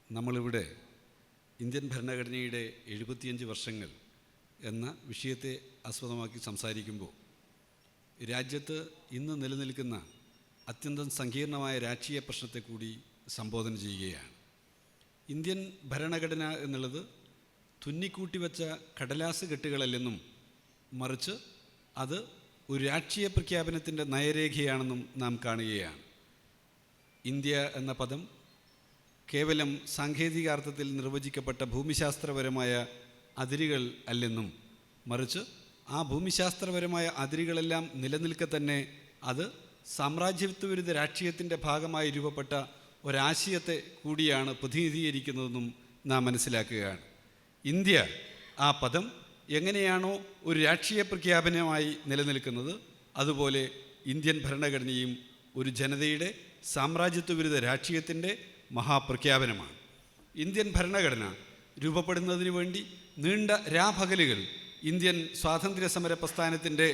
നമ്മളിവിടെ ഇന്ത്യൻ ഭരണഘടനയുടെ 75 വർഷങ്ങൾ എന്ന വിഷയത്തെ ആസ്പദമാക്കി സംസാരിക്കുമ്പോൾ രാജ്യത്ത് ഇന്ന് നിലനിൽക്കുന്ന അത്യന്തം സങ്കീർണമായ രാഷ്ട്രീയ പ്രശ്നത്തെ കൂടി സംബോധന ചെയ്യുകയാണ്. ഇന്ത്യൻ ഭരണഘടന എന്നുള്ളത് തുന്നിക്കൂട്ടി വച്ച കടലാസ് കെട്ടുകളല്ലെന്നും മറിച്ച് അത് ഒരു രാഷ്ട്രീയ പ്രഖ്യാപനത്തിൻ്റെ നയരേഖയാണെന്നും നാം കാണുകയാണ്. ഇന്ത്യ എന്ന പദം കേവലം സാങ്കേതികാർത്ഥത്തിൽ നിർവചിക്കപ്പെട്ട ഭൂമിശാസ്ത്രപരമായ അതിരുകൾ അല്ലെന്നും മറിച്ച് ആ ഭൂമിശാസ്ത്രപരമായ അതിരുകളെല്ലാം നിലനിൽക്കെ തന്നെ അത് സാമ്രാജ്യത്വവിരുദ്ധ രാഷ്ട്രീയത്തിൻ്റെ ഭാഗമായി രൂപപ്പെട്ട ഒരാശയത്തെ കൂടിയാണ് പ്രതിനിധീകരിക്കുന്നതെന്നും നാം മനസ്സിലാക്കുകയാണ്. ഇന്ത്യ ആ പദം എങ്ങനെയാണോ ഒരു രാഷ്ട്രീയ പ്രഖ്യാപനമായി നിലനിൽക്കുന്നത്, അതുപോലെ ഇന്ത്യൻ ഭരണഘടനയും ഒരു ജനതയുടെ സാമ്രാജ്യത്വവിരുദ്ധ രാഷ്ട്രീയത്തിൻ്റെ മഹാപ്രഖ്യാപനമാണ്. ഇന്ത്യൻ ഭരണഘടന രൂപപ്പെടുന്നതിന് വേണ്ടി നീണ്ട രാപകലുകൾ ഇന്ത്യൻ സ്വാതന്ത്ര്യ സമര പ്രസ്ഥാനത്തിൻ്റെ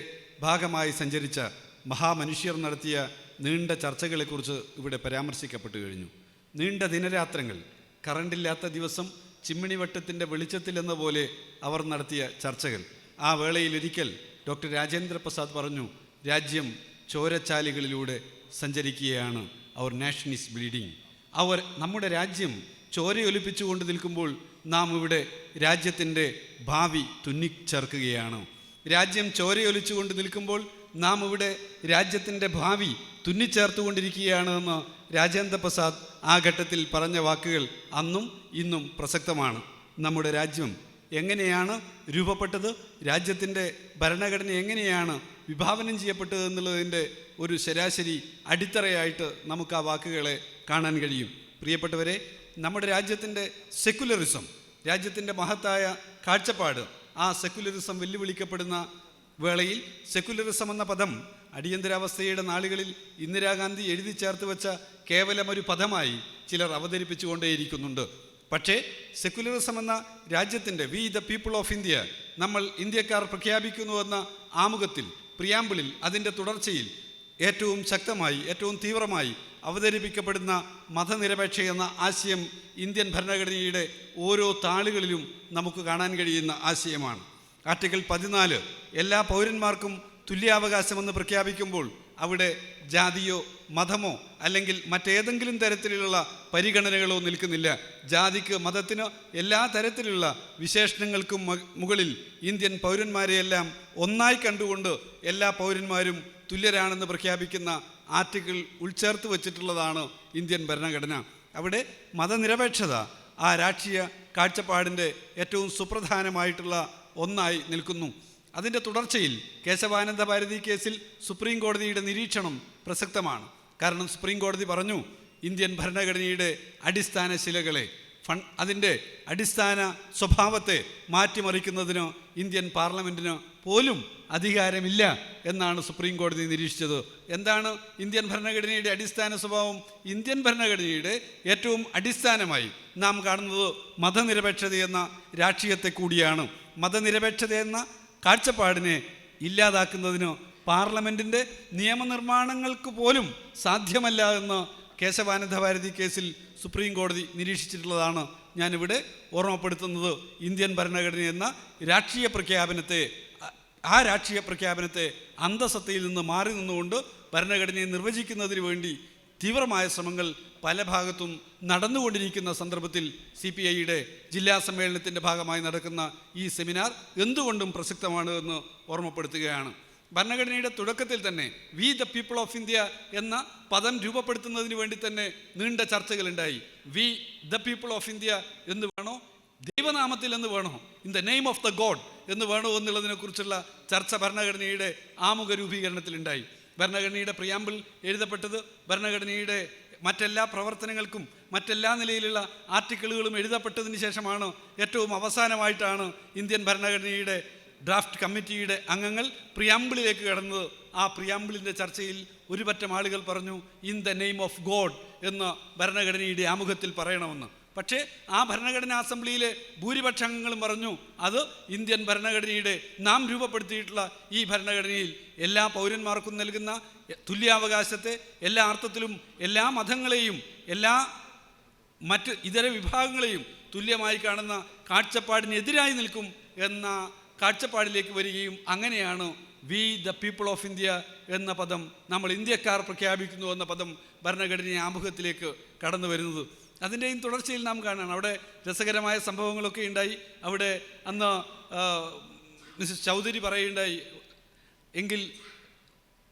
ഭാഗമായി സഞ്ചരിച്ച മഹാമനുഷ്യർ നടത്തിയ നീണ്ട ചർച്ചകളെക്കുറിച്ച് ഇവിടെ പരാമർശിക്കപ്പെട്ടു കഴിഞ്ഞു. നീണ്ട ദിനരാത്രങ്ങൾ, കറണ്ടില്ലാത്ത ദിവസം ചിമ്മിണിവട്ടത്തിൻ്റെ വെളിച്ചത്തിലെന്ന പോലെ അവർ നടത്തിയ ചർച്ചകൾ. ആ വേളയിലൊരിക്കൽ ഡോക്ടർ രാജേന്ദ്ര പ്രസാദ് പറഞ്ഞു, രാജ്യം ചോരച്ചാലുകളിലൂടെ സഞ്ചരിക്കുകയാണ്, അവർ നാഷൻ ഈസ് ബ്ലീഡിങ്. നമ്മുടെ രാജ്യം ചോരയൊലിപ്പിച്ചുകൊണ്ട് നിൽക്കുമ്പോൾ നാം ഇവിടെ രാജ്യത്തിൻ്റെ ഭാവി തുന്നിച്ചേർക്കുകയാണ്. രാജ്യം ചോരയൊലിച്ചുകൊണ്ട് നിൽക്കുമ്പോൾ നാം ഇവിടെ രാജ്യത്തിൻ്റെ ഭാവി തുന്നിച്ചേർത്തുകൊണ്ടിരിക്കുകയാണ് എന്ന് രാജേന്ദ്ര പ്രസാദ് ആ ഘട്ടത്തിൽ പറഞ്ഞ വാക്കുകൾ അന്നും ഇന്നും പ്രസക്തമാണ്. നമ്മുടെ രാജ്യം എങ്ങനെയാണ് രൂപപ്പെട്ടത്, രാജ്യത്തിൻ്റെ ഭരണഘടന എങ്ങനെയാണ് വിഭാവനം ചെയ്യപ്പെട്ടത് എന്നുള്ളതിൻ്റെ ഒരു ശരാശരി അടിത്തറയായിട്ട് നമുക്ക് ആ വാക്കുകളെ കാണാൻ കഴിയും. പ്രിയപ്പെട്ടവരെ, നമ്മുടെ രാജ്യത്തിൻ്റെ സെക്കുലറിസം, രാജ്യത്തിൻ്റെ മഹത്തായ കാഴ്ചപ്പാട്, ആ സെക്കുലറിസം വെല്ലുവിളിക്കപ്പെടുന്ന വേളയിൽ സെക്കുലറിസം എന്ന പദം അടിയന്തരാവസ്ഥയുടെ നാളുകളിൽ ഇന്ദിരാഗാന്ധി എഴുതി ചേർത്ത് വെച്ച കേവലം ഒരു പദമായി ചിലർ അവതരിപ്പിച്ചുകൊണ്ടേയിരിക്കുന്നുണ്ട്. പക്ഷേ സെക്കുലറിസം എന്ന രാജ്യത്തിൻ്റെ V the people of India, നമ്മൾ ഇന്ത്യക്കാർ പ്രഖ്യാപിക്കുന്നുവെന്ന ആമുഖത്തിൽ, പ്രിയാമ്പിളിൽ, അതിൻ്റെ തുടർച്ചയിൽ ഏറ്റവും ശക്തമായി, ഏറ്റവും തീവ്രമായി അവതരിപ്പിക്കപ്പെടുന്ന മതനിരപേക്ഷ എന്ന ആശയം ഇന്ത്യൻ ഭരണഘടനയുടെ ഓരോ താളുകളിലും നമുക്ക് കാണാൻ കഴിയുന്ന ആശയമാണ്. ആർട്ടിക്കിൾ 14 എല്ലാ പൗരന്മാർക്കും തുല്യാവകാശമെന്ന് പ്രഖ്യാപിക്കുമ്പോൾ അവിടെ ജാതിയോ മതമോ അല്ലെങ്കിൽ മറ്റേതെങ്കിലും തരത്തിലുള്ള പരിഗണനകളോ നിൽക്കുന്നില്ല. ജാതിക്ക്, മതത്തിന്, എല്ലാ തരത്തിലുള്ള വിശേഷണങ്ങൾക്കും മുകളിൽ ഇന്ത്യൻ പൗരന്മാരെയെല്ലാം ഒന്നായി കണ്ടുകൊണ്ട് എല്ലാ പൗരന്മാരും തുല്യരാണെന്ന് പ്രഖ്യാപിക്കുന്ന ആർട്ടിക്കിൾ ഉൾച്ചേർത്ത് വച്ചിട്ടുള്ളതാണ് ഇന്ത്യൻ ഭരണഘടന. അവിടെ മതനിരപേക്ഷത ആ രാഷ്ട്രീയ കാഴ്ചപ്പാടിൻ്റെ ഏറ്റവും സുപ്രധാനമായിട്ടുള്ള ഒന്നായി നിൽക്കുന്നു. അതിൻ്റെ തുടർച്ചയിൽ കേശവാനന്ദ ഭാരതി കേസിൽ സുപ്രീം കോടതിയുടെ നിരീക്ഷണം പ്രസക്തമാണ്. കാരണം സുപ്രീം കോടതി പറഞ്ഞു, ഇന്ത്യൻ ഭരണഘടനയുടെ അടിസ്ഥാന ശിലകളെ, അതിൻ്റെ അടിസ്ഥാന സ്വഭാവത്തെ മാറ്റിമറിക്കുന്നതിന് ഇന്ത്യൻ പാർലമെൻറ്റിന് പോലും അധികാരമില്ല എന്നാണ് സുപ്രീം കോടതി നിരീക്ഷിച്ചത്. എന്താണ് ഇന്ത്യൻ ഭരണഘടനയുടെ അടിസ്ഥാന സ്വഭാവം? ഇന്ത്യൻ ഭരണഘടനയുടെ ഏറ്റവും അടിസ്ഥാനമായി നാം കാണുന്നത് മതനിരപേക്ഷത എന്ന രാഷ്ട്രീയത്തെ കൂടിയാണ്. മതനിരപേക്ഷത എന്ന കാഴ്ചപ്പാടിനെ ഇല്ലാതാക്കുന്നതിന് പാർലമെൻറ്റിൻ്റെ നിയമനിർമ്മാണങ്ങൾക്ക് പോലും സാധ്യമല്ല എന്ന് കേശവാനന്ദ ഭാരതി കേസിൽ സുപ്രീം കോടതി നിരീക്ഷിച്ചിട്ടുള്ളതാണ് ഞാനിവിടെ ഓർമ്മപ്പെടുത്തുന്നത്. ഇന്ത്യൻ ഭരണഘടന എന്ന രാഷ്ട്രീയ പ്രഖ്യാപനത്തെ, ആ രാഷ്ട്രീയ പ്രഖ്യാപനത്തെ അന്തസത്തയിൽ നിന്ന് മാറി നിന്നുകൊണ്ട് ഭരണഘടനയെ നിർവചിക്കുന്നതിന് വേണ്ടി തീവ്രമായ ശ്രമങ്ങൾ പല ഭാഗത്തും നടന്നുകൊണ്ടിരിക്കുന്ന സന്ദർഭത്തിൽ CPIയുടെ ജില്ലാ സമ്മേളനത്തിൻ്റെ ഭാഗമായി നടക്കുന്ന ഈ സെമിനാർ എന്തുകൊണ്ടും പ്രസക്തമാണ് എന്ന് ഓർമ്മപ്പെടുത്തുകയാണ്. ഭരണഘടനയുടെ തുടക്കത്തിൽ തന്നെ we the people of India എന്ന പദം രൂപപ്പെടുത്തുന്നതിന് വേണ്ടി തന്നെ നീണ്ട ചർച്ചകളുണ്ടായി. We the people of India എന്ന് വേണോ, ദൈവനാമത്തിൽ എന്ന് വേണോ, in the name of the God എന്ന് വേണോ എന്നുള്ളതിനെക്കുറിച്ചുള്ള ചർച്ച ഭരണഘടനയുടെ ആമുഖ രൂപീകരണത്തിലുണ്ടായി. ഭരണഘടനയുടെ പ്രിയാമ്പിൾ എഴുതപ്പെട്ടത് ഭരണഘടനയുടെ മറ്റെല്ലാ പ്രവർത്തനങ്ങൾക്കും മറ്റെല്ലാ നിലയിലുള്ള ആർട്ടിക്കിളുകളും എഴുതപ്പെട്ടതിന് ശേഷമാണ്. ഏറ്റവും അവസാനമായിട്ടാണ് ഇന്ത്യൻ ഭരണഘടനയുടെ ഡ്രാഫ്റ്റ് കമ്മിറ്റിയുടെ അംഗങ്ങൾ പ്രിയാമ്പിളിലേക്ക് കടന്നത്. ആ പ്രിയാമ്പിളിൻ്റെ ചർച്ചയിൽ ഒരു പറ്റം ആളുകൾ പറഞ്ഞു, in the name of God എന്ന് ഭരണഘടനയുടെ ആമുഖത്തിൽ പറയണമെന്ന്. പക്ഷേ ആ ഭരണഘടനാ അസംബ്ലിയിലെ ഭൂരിപക്ഷ അംഗങ്ങളും പറഞ്ഞു, അത് ഇന്ത്യൻ ഭരണഘടനയുടെ നാം രൂപപ്പെടുത്തിയിട്ടുള്ള ഈ ഭരണഘടനയിൽ എല്ലാ പൗരന്മാർക്കും നൽകുന്ന തുല്യാവകാശത്തെ എല്ലാ അർത്ഥത്തിലും എല്ലാ മതങ്ങളെയും എല്ലാ മറ്റ് ഇതര വിഭാഗങ്ങളെയും തുല്യമായി കാണുന്ന കാഴ്ചപ്പാടിനെതിരായി നിൽക്കും എന്ന കാഴ്ചപ്പാടിലേക്ക് വരികയും അങ്ങനെയാണ് V the people of India എന്ന പദം, നമ്മൾ ഇന്ത്യക്കാർ പ്രഖ്യാപിക്കുന്നു എന്ന പദം ഭരണഘടന ആമുഖത്തിലേക്ക് കടന്നു വരുന്നത്. അതിൻ്റെയും തുടർച്ചയിൽ നാം കാണുകയാണ്. അവിടെ രസകരമായ സംഭവങ്ങളൊക്കെ ഉണ്ടായി. അവിടെ അന്ന് മിസ്സസ് ചൗധരി പറയുകയുണ്ടായി, എങ്കിൽ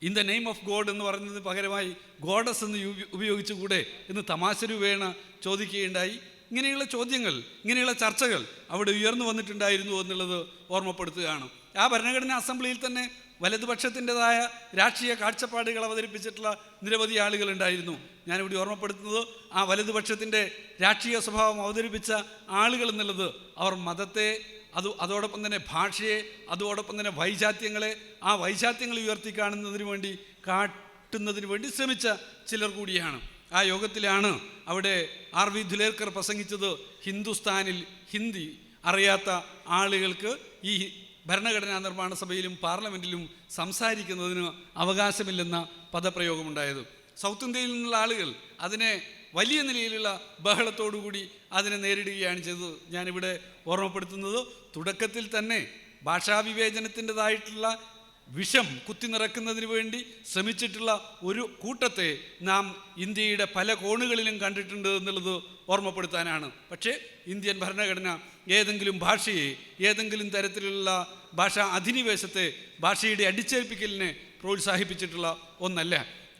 in the name of God എന്ന് പറയുന്നതിന് പകരമായി ഗോഡസ് എന്ന് ഉപയോഗിച്ചുകൂടെ എന്ന് തമാശ രൂപേണ ചോദിക്കുകയുണ്ടായി. ഇങ്ങനെയുള്ള ചോദ്യങ്ങൾ, ഇങ്ങനെയുള്ള ചർച്ചകൾ അവിടെ ഉയർന്നു വന്നിട്ടുണ്ടായിരുന്നു എന്നുള്ളത് ഓർമ്മപ്പെടുത്തുകയാണ്. ആ ഭരണഘടനാ അസംബ്ലിയിൽ തന്നെ വലതുപക്ഷത്തിൻ്റെതായ രാഷ്ട്രീയ കാഴ്ചപ്പാടുകൾ അവതരിപ്പിച്ചിട്ടുള്ള നിരവധി ആളുകളുണ്ടായിരുന്നു. ഞാനിവിടെ ഓർമ്മപ്പെടുത്തുന്നത് ആ വലതുപക്ഷത്തിൻ്റെ രാഷ്ട്രീയ സ്വഭാവം അവതരിപ്പിച്ച ആളുകൾ എന്നുള്ളത് അവർ മതത്തെ, അതോടൊപ്പം തന്നെ ഭാഷയെ, അതോടൊപ്പം തന്നെ വൈജാത്യങ്ങളെ, ആ വൈജാത്യങ്ങൾ ഉയർത്തി കാട്ടുന്നതിന് വേണ്ടി ശ്രമിച്ച ചിലർ കൂടിയാണ്. ആ യോഗത്തിലാണ് അവിടെ ആർ വി ധുലേർക്കർ പ്രസംഗിച്ചത്, ഹിന്ദുസ്ഥാനിൽ ഹിന്ദി അറിയാത്ത ആളുകൾക്ക് ഈ ഭരണഘടനാ നിർമ്മാണ സഭയിലും പാർലമെൻറ്റിലും സംസാരിക്കുന്നതിന് അവകാശമില്ലെന്ന പദപ്രയോഗമുണ്ടായത്. സൗത്ത് ഇന്ത്യയിൽ നിന്നുള്ള ആളുകൾ അതിനെ വലിയ നിലയിലുള്ള ബഹളത്തോടുകൂടി അതിനെ നേരിടുകയാണ് ചെയ്തത്. ഞാനിവിടെ ഓർമ്മപ്പെടുത്തുന്നത്, തുടക്കത്തിൽ തന്നെ ഭാഷാവിവേചനത്തിൻ്റെതായിട്ടുള്ള വിഷം കുത്തി നിറക്കുന്നതിന് വേണ്ടി ശ്രമിച്ചിട്ടുള്ള ഒരു കൂട്ടത്തെ നാം ഇന്ത്യയുടെ പല കോണുകളിലും കണ്ടിട്ടുണ്ട് എന്നുള്ളത് ഓർമ്മപ്പെടുത്താനാണ്. പക്ഷേ ഇന്ത്യൻ ഭരണഘടന ഏതെങ്കിലും ഭാഷയെ, ഏതെങ്കിലും തരത്തിലുള്ള ഭാഷാ അധിനിവേശത്തെ, ഭാഷയുടെ അടിച്ചേൽപ്പിക്കലിനെ പ്രോത്സാഹിപ്പിച്ചിട്ടുള്ള ഒന്നല്ല.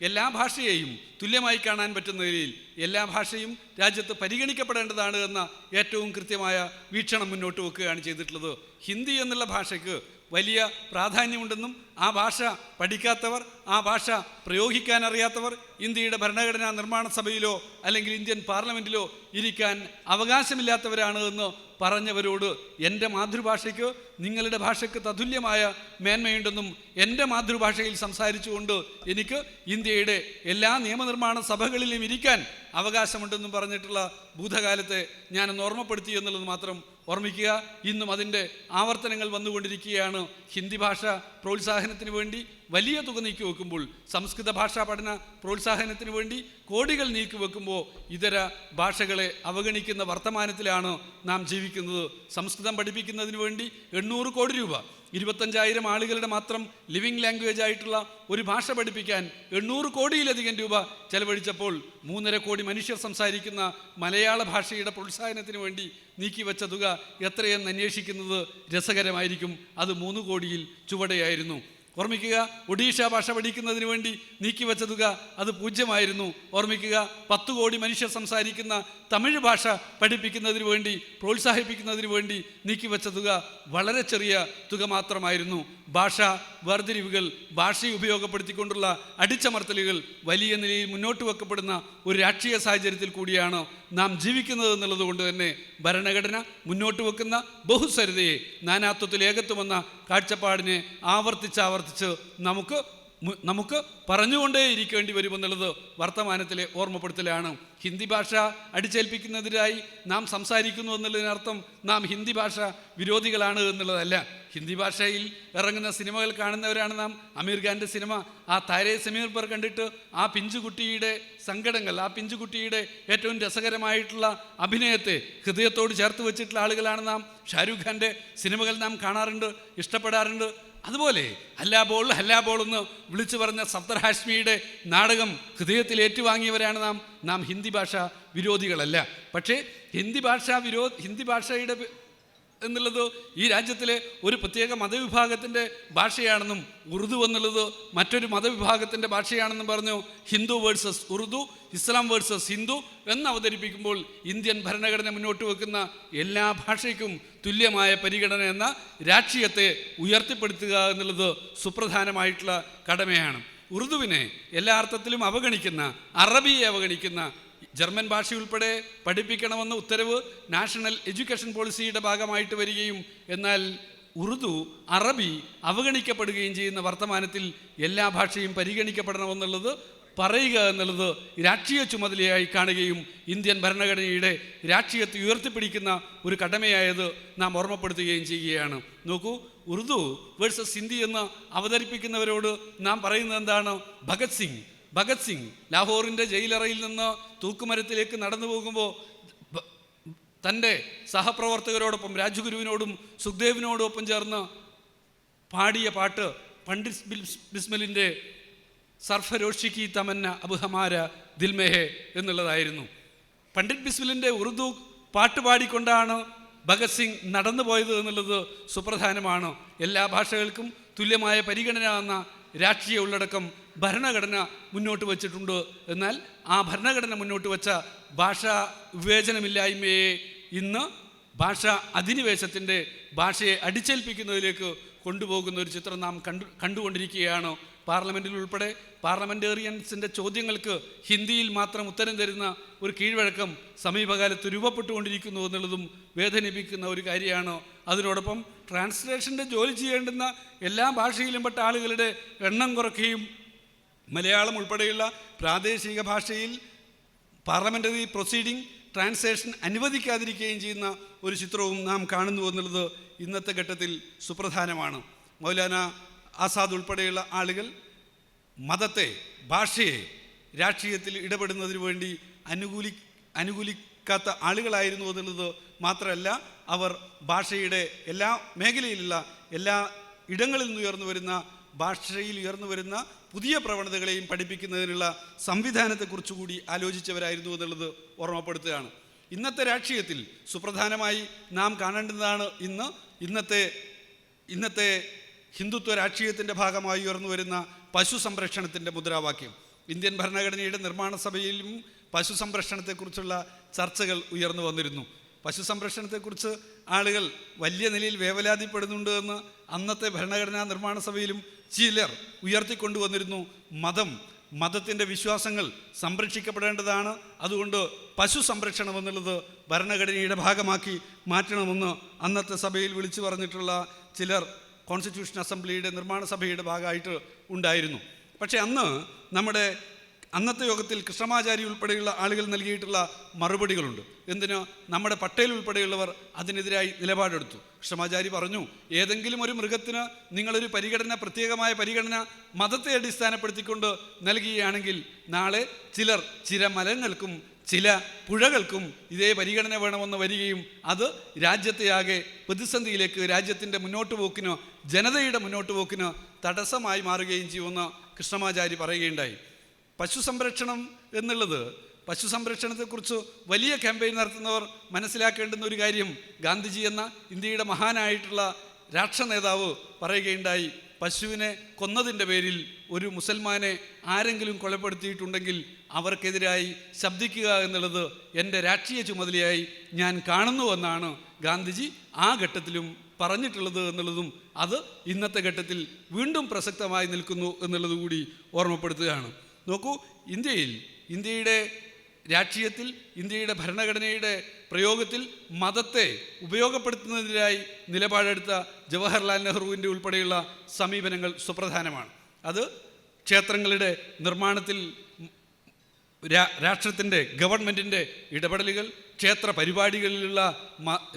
എല്ലാ ഭാഷയെയും തുല്യമായി കാണാൻ പറ്റുന്ന നിലയിൽ എല്ലാ ഭാഷയും രാജ്യത്ത് പരിഗണിക്കപ്പെടേണ്ടതാണ് എന്ന ഏറ്റവും കൃത്യമായ വീക്ഷണം മുന്നോട്ട് വെക്കുകയാണ് ചെയ്തിട്ടുള്ളത്. ഹിന്ദി എന്നുള്ള ഭാഷയ്ക്ക് വലിയ പ്രാധാന്യമുണ്ടെന്നും ആ ഭാഷ പഠിക്കാത്തവർ, ആ ഭാഷ പ്രയോഗിക്കാൻ അറിയാത്തവർ ഇന്ത്യയുടെ ഭരണഘടനാ നിർമ്മാണ സഭയിലോ അല്ലെങ്കിൽ ഇന്ത്യൻ പാർലമെൻറ്റിലോ ഇരിക്കാൻ അവകാശമില്ലാത്തവരാണ് എന്ന് പറഞ്ഞവരോട് എൻ്റെ മാതൃഭാഷയ്ക്ക് നിങ്ങളുടെ ഭാഷയ്ക്ക് തതുല്യമായ മേന്മയുണ്ടെന്നും എൻ്റെ മാതൃഭാഷയിൽ സംസാരിച്ചുകൊണ്ട് എനിക്ക് ഇന്ത്യയുടെ എല്ലാ നിയമനിർമ്മാണ സഭകളിലും ഇരിക്കാൻ അവകാശമുണ്ടെന്നും പറഞ്ഞിട്ടുള്ള ഭൂതകാലത്തെ ഞാനൊന്ന് ഓർമ്മപ്പെടുത്തി എന്നുള്ളത് മാത്രം ഓർമ്മിക്കുക. ഇന്നും അതിൻ്റെ ആവർത്തനങ്ങൾ വന്നുകൊണ്ടിരിക്കുകയാണ്. ഹിന്ദി ഭാഷ പ്രോത്സാഹനത്തിന് വേണ്ടി വലിയ തുക നീക്കി വെക്കുമ്പോൾ, സംസ്കൃത ഭാഷാ പഠന പ്രോത്സാഹനത്തിന് വേണ്ടി കോടികൾ നീക്കി വെക്കുമ്പോൾ ഇതര ഭാഷകളെ അവഗണിക്കുന്ന വർത്തമാനത്തിലാണ് നാം ജീവിക്കുന്നത്. സംസ്കൃതം പഠിപ്പിക്കുന്നതിന് വേണ്ടി 800 കോടി രൂപ, 25,000 ആളുകളുടെ മാത്രം ലിവിങ് ലാംഗ്വേജ് ആയിട്ടുള്ള ഒരു ഭാഷ പഠിപ്പിക്കാൻ 800 കോടിയിലധികം രൂപ ചെലവഴിച്ചപ്പോൾ 3.5 കോടി മനുഷ്യർ സംസാരിക്കുന്ന മലയാള ഭാഷയുടെ പ്രോത്സാഹനത്തിന് വേണ്ടി നീക്കിവെച്ച തുക എത്രയെന്ന് അന്വേഷിക്കുന്നത് രസകരമായിരിക്കും. അത് 3 കോടിയിൽ ചുവടെയായിരുന്നു. ഓർമ്മിക്കുക, ഒഡീഷ ഭാഷ പഠിക്കുന്നതിന് വേണ്ടി നീക്കിവെച്ച തുക അത് 0 ഓർമ്മിക്കുക, 10 കോടി മനുഷ്യർ സംസാരിക്കുന്ന തമിഴ് ഭാഷ പഠിപ്പിക്കുന്നതിന് വേണ്ടി, പ്രോത്സാഹിപ്പിക്കുന്നതിന് വേണ്ടി നീക്കിവെച്ച തുക വളരെ ചെറിയ തുക മാത്രമായിരുന്നു. ഭാഷാ വേർതിരിവുകൾ, ഭാഷയെ ഉപയോഗപ്പെടുത്തിക്കൊണ്ടുള്ള അടിച്ചമർത്തലുകൾ വലിയ നിലയിൽ മുന്നോട്ട് വെക്കപ്പെടുന്ന ഒരു രാഷ്ട്രീയ സാഹചര്യത്തിൽ കൂടിയാണ് നാം ജീവിക്കുന്നത് എന്നുള്ളത് കൊണ്ട് തന്നെ ഭരണഘടന മുന്നോട്ട് വെക്കുന്ന ബഹുസ്വരതയെ, നാനാത്വത്തിൽ ഏകത്വമെന്ന കാഴ്ചപ്പാടിനെ ആവർത്തിച്ച് നമുക്ക് പറഞ്ഞുകൊണ്ടേയിരിക്കേണ്ടി വരുമെന്നുള്ളത് വർത്തമാനത്തിലെ ഓർമ്മപ്പെടുത്തലാണ്. ഹിന്ദി ഭാഷ അടിച്ചേൽപ്പിക്കുന്നതിനായി നാം സംസാരിക്കുന്നു എന്നുള്ളതിനർത്ഥം നാം ഹിന്ദി ഭാഷ വിരോധികളാണ് എന്നുള്ളതല്ല. ഹിന്ദി ഭാഷയിൽ ഇറങ്ങുന്ന സിനിമകൾ കാണുന്നവരാണ് നാം. അമീർ ഖാൻ്റെ സിനിമ, ആ താരേ സമീർ പർ കണ്ടിട്ട് ആ പിഞ്ചുകുട്ടിയുടെ സങ്കടങ്ങൾ, ആ പിഞ്ചുകുട്ടിയുടെ ഏറ്റവും രസകരമായിട്ടുള്ള അഭിനയത്തെ ഹൃദയത്തോട് ചേർത്ത് വെച്ചിട്ടുള്ള ആളുകളാണ് നാം. ഷാരൂഖ് ഖാൻ്റെ സിനിമകൾ നാം കാണാറുണ്ട്, ഇഷ്ടപ്പെടാറുണ്ട്. അതുപോലെ ഹല്ലാബോൾ എന്ന് വിളിച്ചു പറഞ്ഞ സഫ്ദർ ഹാഷ്മിയുടെ നാടകം ഹൃദയത്തിൽ ഏറ്റുവാങ്ങിയവരാണ് നാം ഹിന്ദി ഭാഷ വിരോധികളല്ല. പക്ഷേ ഹിന്ദി ഭാഷയുടെ എന്നുള്ളത് ഈ രാജ്യത്തിലെ ഒരു പ്രത്യേക മതവിഭാഗത്തിൻ്റെ ഭാഷയാണെന്നും ഉറുദു എന്നുള്ളത് മറ്റൊരു മതവിഭാഗത്തിൻ്റെ ഭാഷയാണെന്നും പറഞ്ഞു ഹിന്ദു വേഴ്സസ് ഉറുദു, ഇസ്ലാം വേഴ്സസ് ഹിന്ദു എന്ന് അവതരിപ്പിക്കുമ്പോൾ ഇന്ത്യൻ ഭരണഘടന മുന്നോട്ട് വെക്കുന്ന എല്ലാ ഭാഷയ്ക്കും തുല്യമായ പരിഗണന എന്ന രാഷ്ട്രീയത്തെ ഉയർത്തിപ്പെടുത്തുക എന്നുള്ളത് സുപ്രധാനമായിട്ടുള്ള കടമയാണ്. ഉറുദുവിനെ എല്ലാ അർത്ഥത്തിലും അവഗണിക്കുന്ന, അറബിയെ അവഗണിക്കുന്ന, ജർമ്മൻ ഭാഷയുൾപ്പെടെ പഠിപ്പിക്കണമെന്ന ഉത്തരവ് നാഷണൽ എഡ്യൂക്കേഷൻ പോളിസിയുടെ ഭാഗമായിട്ട് വരികയും എന്നാൽ ഉറുദു, അറബി അവഗണിക്കപ്പെടുകയും ചെയ്യുന്ന വർത്തമാനത്തിൽ എല്ലാ ഭാഷയും പരിഗണിക്കപ്പെടണമെന്നുള്ളത് പറയുക എന്നുള്ളത് രാഷ്ട്രീയ ചുമതലയായി കാണുകയും ഇന്ത്യൻ ഭരണഘടനയുടെ രാഷ്ട്രീയത്തെ ഉയർത്തിപ്പിടിക്കുന്ന ഒരു കടമയായത് നാം ഓർമ്മപ്പെടുത്തുകയും ചെയ്യുകയാണ്. നോക്കൂ, ഉറുദു വേഴ്സസ് ഹിന്ദി എന്ന് അവതരിപ്പിക്കുന്നവരോട് നാം പറയുന്നത് എന്താണ്? ഭഗത് സിംഗ് ലാഹോറിൻ്റെ ജയിലറയിൽ നിന്ന് തൂക്കുമരത്തിലേക്ക് നടന്നു പോകുമ്പോൾ തൻ്റെ സഹപ്രവർത്തകരോടൊപ്പം രാജ്ഗുരുവിനോടും സുഖ്ദേവിനോടും ഒപ്പം ചേർന്ന് പാടിയ പാട്ട് പണ്ഡിറ്റ് ബിസ്മിലിൻ്റെ സർഫരോഷി കി തമന്ന അബ് ഹമാര ദിൽ മേ ഹേ എന്നുള്ളതായിരുന്നു. പണ്ഡിറ്റ് ബിസ്മിലിൻ്റെ ഉറുദു പാട്ട് പാടിക്കൊണ്ടാണ് ഭഗത് സിംഗ് നടന്നു പോയത് എന്നുള്ളത് സുപ്രധാനമാണ്. എല്ലാ ഭാഷകൾക്കും തുല്യമായ പരിഗണന എന്ന രാഷ്ട്രീയ ഉള്ളടക്കം ഭരണഘടന മുന്നോട്ട് വച്ചിട്ടുണ്ട്. എന്നാൽ ആ ഭരണഘടന മുന്നോട്ട് വച്ച ഭാഷാ വിവേചനമില്ലായ്മയെ ഇന്ന് ഭാഷാ അധിനിവേശത്തിൻ്റെ ഭാഷയെ അടിച്ചേൽപ്പിക്കുന്നതിലേക്ക് കൊണ്ടുപോകുന്ന ഒരു ചിത്രം നാം കണ്ടുകൊണ്ടിരിക്കുകയാണ്. പാർലമെൻറ്റിൽ ഉൾപ്പെടെ പാർലമെൻറ്റേറിയൻസിൻ്റെ ചോദ്യങ്ങൾക്ക് ഹിന്ദിയിൽ മാത്രം ഉത്തരം തരുന്ന ഒരു കീഴ്വഴക്കം സമീപകാലത്ത് രൂപപ്പെട്ടുകൊണ്ടിരിക്കുന്നു എന്നുള്ളതും വേദനിപ്പിക്കുന്ന ഒരു കാര്യമാണ്. അതിനോടൊപ്പം ട്രാൻസ്ലേഷൻ്റെ ജോലി ചെയ്യേണ്ടുന്ന എല്ലാ ഭാഷയിലും പെട്ട ആളുകളുടെ എണ്ണം കുറയ്ക്കുകയും മലയാളം ഉൾപ്പെടെയുള്ള പ്രാദേശിക ഭാഷയിൽ പാർലമെൻ്ററി പ്രൊസീഡിംഗ് ട്രാൻസ്ലേഷൻ അനുവദിക്കാതിരിക്കുകയും ചെയ്യുന്ന ഒരു ചിത്രവും നാം കാണുന്നു എന്നുള്ളത് ഇന്നത്തെ ഘട്ടത്തിൽ സുപ്രധാനമാണ്. മൗലാന ആസാദ് ഉൾപ്പെടെയുള്ള ആളുകൾ മതത്തെ, ഭാഷയെ രാഷ്ട്രീയത്തിൽ ഇടപെടുന്നതിന് വേണ്ടി അനുകൂലിക്കാത്ത ആളുകളായിരുന്നു എന്നുള്ളത് മാത്രമല്ല, അവർ ഭാഷയുടെ എല്ലാ മേഖലയിലുള്ള എല്ലാ ഇടങ്ങളിൽ നിന്ന് ഉയർന്നു വരുന്ന ഭാഷയിൽ ഉയർന്നു വരുന്ന പുതിയ പ്രവണതകളെയും പഠിപ്പിക്കുന്നതിനുള്ള സംവിധാനത്തെക്കുറിച്ചുകൂടി ആലോചിച്ചവരായിരുന്നു എന്നുള്ളത് ഓർമ്മപ്പെടുത്തുകയാണ്. ഇന്നത്തെ രാഷ്ട്രീയത്തിൽ സുപ്രധാനമായി നാം കാണേണ്ടതാണ് ഇന്നത്തെ ഹിന്ദുത്വ രാഷ്ട്രീയത്തിൻ്റെ ഭാഗമായി ഉയർന്നു വരുന്ന പശു സംരക്ഷണത്തിൻ്റെ മുദ്രാവാക്യം. ഇന്ത്യൻ ഭരണഘടനയുടെ നിർമ്മാണ സഭയിലും പശു സംരക്ഷണത്തെക്കുറിച്ചുള്ള ചർച്ചകൾ ഉയർന്നു വന്നിരുന്നു. പശു സംരക്ഷണത്തെക്കുറിച്ച് ആളുകൾ വലിയ നിലയിൽ വേവലാതിപ്പെടുന്നുണ്ട് എന്ന് അന്നത്തെ ഭരണഘടനാ നിർമ്മാണ സഭയിലും ചിലർ ഉയർത്തിക്കൊണ്ടുവന്നിരുന്നു. മതത്തിൻ്റെ വിശ്വാസങ്ങൾ സംരക്ഷിക്കപ്പെടേണ്ടതാണ്. അതുകൊണ്ട് പശു സംരക്ഷണം എന്നുള്ളത് ഭരണഘടനയുടെ ഭാഗമാക്കി മാറ്റണമെന്ന് അന്നത്തെ സഭയിൽ വിളിച്ചു പറഞ്ഞിട്ടുള്ള ചിലർ കോൺസ്റ്റിറ്റ്യൂഷൻ അസംബ്ലിയുടെ നിർമ്മാണ സഭയുടെ ഭാഗമായിട്ട് ഉണ്ടായിരുന്നു. പക്ഷേ അന്നത്തെ യോഗത്തിൽ കൃഷ്ണമാചാരി ഉൾപ്പെടെയുള്ള ആളുകൾ നൽകിയിട്ടുള്ള മറുപടികളുണ്ട്. നമ്മുടെ പട്ടേൽ ഉൾപ്പെടെയുള്ളവർ അതിനെതിരായി നിലപാടെടുത്തു. കൃഷ്ണമാചാരി പറഞ്ഞു, ഏതെങ്കിലും ഒരു മൃഗത്തിന് നിങ്ങളൊരു പ്രത്യേകമായ പരിഗണന മതത്തെ അടിസ്ഥാനപ്പെടുത്തിക്കൊണ്ട് നൽകുകയാണെങ്കിൽ നാളെ ചില മരങ്ങൾക്കും ചില പുഴകൾക്കും ഇതേ പരിഗണന വേണമെന്ന് വരികയും അത് രാജ്യത്തെയാകെ പ്രതിസന്ധിയിലേക്ക്, രാജ്യത്തിൻ്റെ മുന്നോട്ട് പോക്കിനോ ജനതയുടെ മുന്നോട്ട് പോക്കിനോ തടസ്സമായി മാറുകയും ചെയ്യുമെന്ന് കൃഷ്ണമാചാരി പറയുകയുണ്ടായി. പശു സംരക്ഷണത്തെക്കുറിച്ച് വലിയ ക്യാമ്പയിൻ നടത്തുന്നവർ മനസ്സിലാക്കേണ്ടുന്ന ഒരു കാര്യം, ഗാന്ധിജി എന്ന ഇന്ത്യയുടെ മഹാനായിട്ടുള്ള രാഷ്ട്ര നേതാവ് പറയുകയുണ്ടായി, പശുവിനെ കൊന്നതിൻ്റെ പേരിൽ ഒരു മുസൽമാനെ ആരെങ്കിലും കൊലപ്പെടുത്തിയിട്ടുണ്ടെങ്കിൽ അവർക്കെതിരായി ശബ്ദിക്കുക എന്നുള്ളത് എൻ്റെ രാഷ്ട്രീയ ചുമതലയായി ഞാൻ കാണുന്നുവെന്നാണ് ഗാന്ധിജി ആ ഘട്ടത്തിലും പറഞ്ഞിട്ടുള്ളത് എന്നുള്ളതും അത് ഇന്നത്തെ ഘട്ടത്തിൽ വീണ്ടും പ്രസക്തമായി നിൽക്കുന്നു എന്നുള്ളത് കൂടി ഓർമ്മപ്പെടുത്തുകയാണ്. നോക്കൂ, ഇന്ത്യയുടെ രാഷ്ട്രീയത്തിൽ, ഇന്ത്യയുടെ ഭരണഘടനയുടെ പ്രയോഗത്തിൽ മതത്തെ ഉപയോഗപ്പെടുത്തുന്നതിനായി നിലപാടെടുത്ത ജവഹർലാൽ നെഹ്റുവിൻ്റെ ഉൾപ്പെടെയുള്ള സമീപനങ്ങൾ സുപ്രധാനമാണ്. അത് ക്ഷേത്രങ്ങളുടെ നിർമ്മാണത്തിൽ രാഷ്ട്രത്തിൻ്റെ ഗവൺമെൻറ്റിൻ്റെ ഇടപെടലുകൾ, ക്ഷേത്ര പരിപാടികളിലുള്ള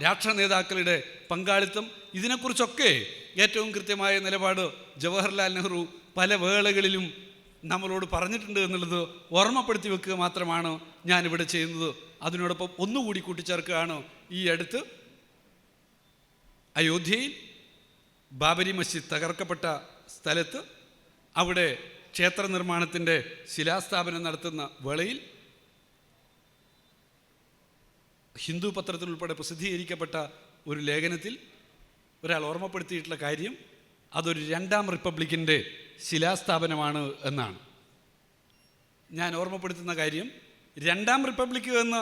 രാഷ്ട്ര നേതാക്കളുടെ പങ്കാളിത്തം, ഇതിനെക്കുറിച്ചൊക്കെ ഏറ്റവും കൃത്യമായ നിലപാട് ജവഹർലാൽ നെഹ്റു പല വേളകളിലും നമ്മളോട് പറഞ്ഞിട്ടുണ്ട് എന്നുള്ളത് ഓർമ്മപ്പെടുത്തി വെക്കുക മാത്രമാണ് ഞാനിവിടെ ചെയ്യുന്നത്. അതിനോടൊപ്പം ഒന്നുകൂടി കൂട്ടിച്ചേർക്കുകയാണ്, ഈ അടുത്ത് അയോധ്യയിൽ ബാബരി മസ്ജിദ് തകർക്കപ്പെട്ട സ്ഥലത്ത് അവിടെ ക്ഷേത്ര നിർമ്മാണത്തിൻ്റെ ശിലാസ്ഥാപനം നടത്തുന്ന വേളയിൽ ഹിന്ദു പത്രത്തിൽ ഉൾപ്പെടെ പ്രസിദ്ധീകരിക്കപ്പെട്ട ഒരു ലേഖനത്തിൽ ഒരാൾ ഓർമ്മപ്പെടുത്തിയിട്ടുള്ള കാര്യം, അതൊരു രണ്ടാം റിപ്പബ്ലിക്കിൻ്റെ ശിലാസ്ഥാപനമാണ് എന്നാണ്. ഞാൻ ഓർമ്മപ്പെടുത്തുന്ന കാര്യം, രണ്ടാം റിപ്പബ്ലിക്ക് എന്ന്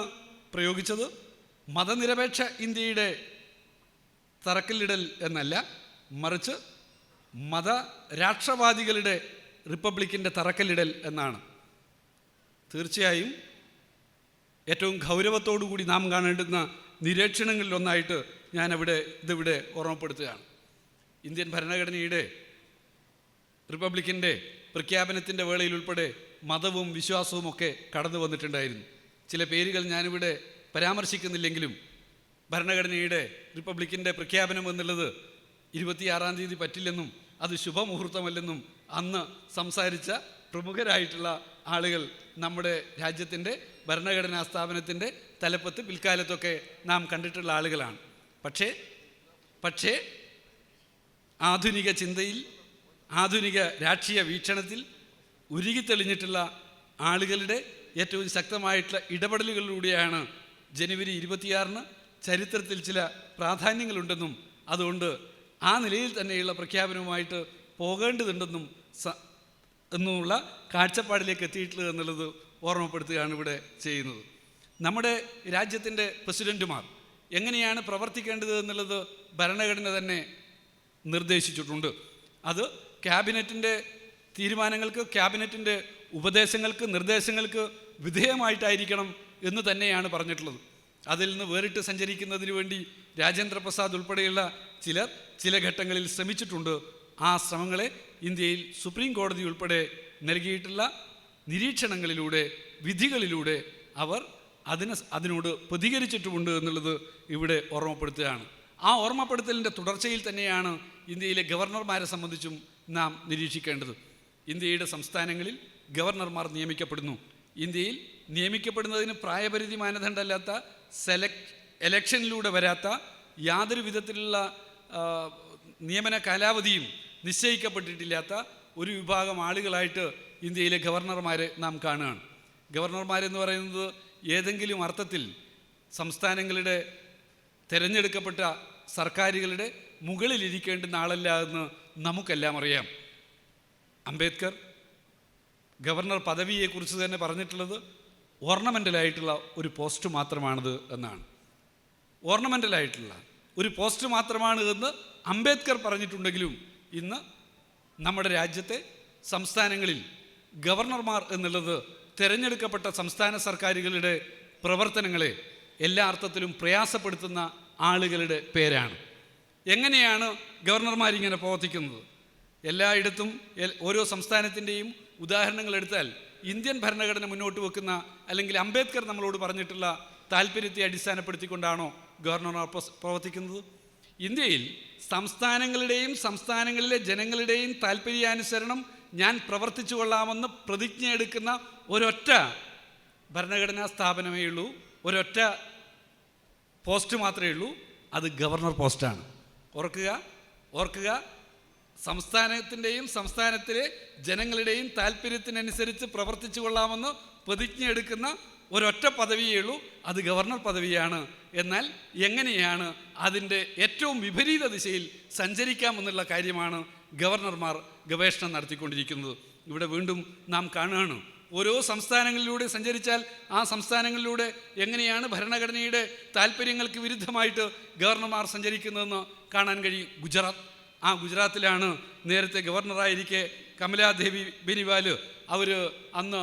പ്രയോഗിച്ചത് മതനിരപേക്ഷ ഇന്ത്യയുടെ തറക്കല്ലിടൽ എന്നല്ല, മറിച്ച് രാഷ്ട്രവാദികളുടെ റിപ്പബ്ലിക്കിൻ്റെ തറക്കല്ലിടൽ എന്നാണ്. തീർച്ചയായും ഏറ്റവും ഗൗരവത്തോടുകൂടി നാം കാണേണ്ടുന്ന നിരീക്ഷണങ്ങളിലൊന്നായിട്ട് ഇതിവിടെ ഓർമ്മപ്പെടുത്തുകയാണ്. ഇന്ത്യൻ ഭരണഘടനയുടെ റിപ്പബ്ലിക്കിൻ്റെ പ്രഖ്യാപനത്തിൻ്റെ വേളയിൽ ഉൾപ്പെടെ മതവും വിശ്വാസവും ഒക്കെ കടന്നു വന്നിട്ടുണ്ടായിരുന്നു. ചില പേരുകൾ ഞാനിവിടെ പരാമർശിക്കുന്നില്ലെങ്കിലും ഭരണഘടനയുടെ റിപ്പബ്ലിക്കിൻ്റെ പ്രഖ്യാപനം എന്നുള്ളത് 26-ാം തീയതി പറ്റില്ലെന്നും അത് ശുഭമുഹൂർത്തമല്ലെന്നും അന്ന് സംസാരിച്ച പ്രമുഖരായിട്ടുള്ള ആളുകൾ നമ്മുടെ രാജ്യത്തിൻ്റെ ഭരണഘടനാ സ്ഥാപനത്തിൻ്റെ തലപ്പത്ത് പിൽക്കാലത്തൊക്കെ നാം കണ്ടിട്ടുള്ള ആളുകളാണ്. പക്ഷേ ആധുനിക ചിന്തയിൽ, ആധുനിക രാഷ്ട്രീയ വീക്ഷണത്തിൽ ഉരുകിത്തെളിഞ്ഞിട്ടുള്ള ആളുകളുടെ ഏറ്റവും ശക്തമായിട്ടുള്ള ഇടപെടലുകളിലൂടെയാണ് ജനുവരി 26-ന് ചരിത്രത്തിൽ ചില പ്രാധാന്യങ്ങളുണ്ടെന്നും അതുകൊണ്ട് ആ നിലയിൽ തന്നെയുള്ള പ്രഖ്യാപനവുമായിട്ട് പോകേണ്ടതുണ്ടെന്നും എന്നുള്ള കാഴ്ചപ്പാടിലേക്ക് എത്തിയിട്ടുള്ളത് എന്നുള്ളത് ഓർമ്മപ്പെടുത്തുകയാണ് ഇവിടെ ചെയ്യുന്നത്. നമ്മുടെ രാജ്യത്തിൻ്റെ പ്രസിഡൻറ്റുമാർ എങ്ങനെയാണ് പ്രവർത്തിക്കേണ്ടത് എന്നുള്ളത് ഭരണഘടന തന്നെ നിർദ്ദേശിച്ചിട്ടുണ്ട്. അത് ക്യാബിനറ്റിൻ്റെ തീരുമാനങ്ങൾക്ക്, ക്യാബിനറ്റിൻ്റെ ഉപദേശങ്ങൾക്ക്, നിർദ്ദേശങ്ങൾക്ക് വിധേയമായിട്ടായിരിക്കണം എന്ന് തന്നെയാണ് പറഞ്ഞിട്ടുള്ളത്. അതിൽ നിന്ന് വേറിട്ട് സഞ്ചരിക്കുന്നതിന് വേണ്ടി രാജേന്ദ്ര പ്രസാദ് ഉൾപ്പെടെയുള്ള ചിലർ ചില ഘട്ടങ്ങളിൽ ശ്രമിച്ചിട്ടുണ്ട്. ആ ശ്രമങ്ങളെ ഇന്ത്യയിൽ സുപ്രീം കോടതി ഉൾപ്പെടെ നൽകിയിട്ടുള്ള നിരീക്ഷണങ്ങളിലൂടെ, വിധികളിലൂടെ അവർ അതിനോട് പ്രതികരിച്ചിട്ടുമുണ്ട് എന്നുള്ളത് ഇവിടെ ഓർമ്മപ്പെടുത്തുകയാണ്. ആ ഓർമ്മപ്പെടുത്തലിൻ്റെ തുടർച്ചയിൽ തന്നെയാണ് ഇന്ത്യയിലെ ഗവർണർമാരെ സംബന്ധിച്ചും നാം നിരീക്ഷിക്കേണ്ടത്. ഇന്ത്യയുടെ സംസ്ഥാനങ്ങളിൽ ഗവർണർമാർ നിയമിക്കപ്പെടുന്നു. ഇന്ത്യയിൽ നിയമിക്കപ്പെടുന്നതിന് പ്രായപരിധി മാനദണ്ഡമല്ലാത്ത എലക്ഷനിലൂടെ വരാത്ത യാതൊരു വിധത്തിലുള്ള നിയമന കാലാവധിയും നിശ്ചയിക്കപ്പെട്ടിട്ടില്ലാത്ത ഒരു വിഭാഗം ആളുകളായിട്ട് ഇന്ത്യയിലെ ഗവർണർമാരെ നാം കാണുകയാണ്. ഗവർണർമാരെന്ന് പറയുന്നത് ഏതെങ്കിലും അർത്ഥത്തിൽ സംസ്ഥാനങ്ങളുടെ തിരഞ്ഞെടുക്കപ്പെട്ട സർക്കാരുകളുടെ മുകളിലിരിക്കേണ്ടുന്ന ആളല്ല എന്ന് നമുക്കെല്ലാം അറിയാം. അംബേദ്കർ ഗവർണർ പദവിയെക്കുറിച്ച് തന്നെ പറഞ്ഞിട്ടുള്ളത് ഓർണമെൻ്റലായിട്ടുള്ള ഒരു പോസ്റ്റ് മാത്രമാണിത് എന്നാണ്. ഓർണമെൻ്റലായിട്ടുള്ള ഒരു പോസ്റ്റ് മാത്രമാണ് എന്ന് അംബേദ്കർ പറഞ്ഞിട്ടുണ്ടെങ്കിലും ഇന്ന് നമ്മുടെ രാജ്യത്തെ സംസ്ഥാനങ്ങളിൽ ഗവർണർമാർ എന്നുള്ളത് തിരഞ്ഞെടുക്കപ്പെട്ട സംസ്ഥാന സർക്കാരുകളുടെ പ്രവർത്തനങ്ങളെ എല്ലാ അർത്ഥത്തിലും പ്രയാസപ്പെടുത്തുന്ന ആളുകളുടെ പേരാണ്. എങ്ങനെയാണ് ഗവർണർമാരിങ്ങനെ പ്രവർത്തിക്കുന്നത്? എല്ലായിടത്തും ഓരോ സംസ്ഥാനത്തിൻ്റെയും ഉദാഹരണങ്ങൾ എടുത്താൽ ഇന്ത്യൻ ഭരണഘടന മുന്നോട്ട് വെക്കുന്ന അല്ലെങ്കിൽ അംബേദ്കർ നമ്മളോട് പറഞ്ഞിട്ടുള്ള താല്പര്യത്തെ അടിസ്ഥാനപ്പെടുത്തിക്കൊണ്ടാണോ ഗവർണർമാർ പ്രവർത്തിക്കുന്നത്? ഇന്ത്യയിൽ സംസ്ഥാനങ്ങളുടെയും സംസ്ഥാനങ്ങളിലെ ജനങ്ങളുടെയും താല്പര്യാനുസരണം ഞാൻ പ്രവർത്തിച്ചു കൊള്ളാമെന്ന് പ്രതിജ്ഞ എടുക്കുന്ന ഒരൊറ്റ ഭരണഘടനാ സ്ഥാപനമേ ഉള്ളൂ, ഒരൊറ്റ പോസ്റ്റ് മാത്രമേ ഉള്ളൂ, അത് ഗവർണർ പോസ്റ്റാണ്. ഓർക്കുക, സംസ്ഥാനത്തിൻ്റെയും സംസ്ഥാനത്തിലെ ജനങ്ങളുടെയും താല്പര്യത്തിനനുസരിച്ച് പ്രവർത്തിച്ചു കൊള്ളാമെന്ന് പ്രതിജ്ഞ എടുക്കുന്ന ഒരൊറ്റ പദവിയേ ഉള്ളൂ, അത് ഗവർണർ പദവിയാണ്. എന്നാൽ എങ്ങനെയാണ് അതിൻ്റെ ഏറ്റവും വിപരീത ദിശയിൽ സഞ്ചരിക്കാമെന്നുള്ള കാര്യമാണ് ഗവർണർമാർ ഗവേഷണം നടത്തിക്കൊണ്ടിരിക്കുന്നത്. ഇവിടെ വീണ്ടും നാം കാണുകയാണ്, ഓരോ സംസ്ഥാനങ്ങളിലൂടെ സഞ്ചരിച്ചാൽ ആ സംസ്ഥാനങ്ങളിലൂടെ എങ്ങനെയാണ് ഭരണഘടനയുടെ താല്പര്യങ്ങൾക്ക് വിരുദ്ധമായിട്ട് ഗവർണർമാർ സഞ്ചരിക്കുന്നതെന്ന് കാണാൻ കഴിയും. ഗുജറാത്തിലാണ് നേരത്തെ ഗവർണറായിരിക്കെ കമലാദേവി ബെനിവാല് അവർ അന്ന്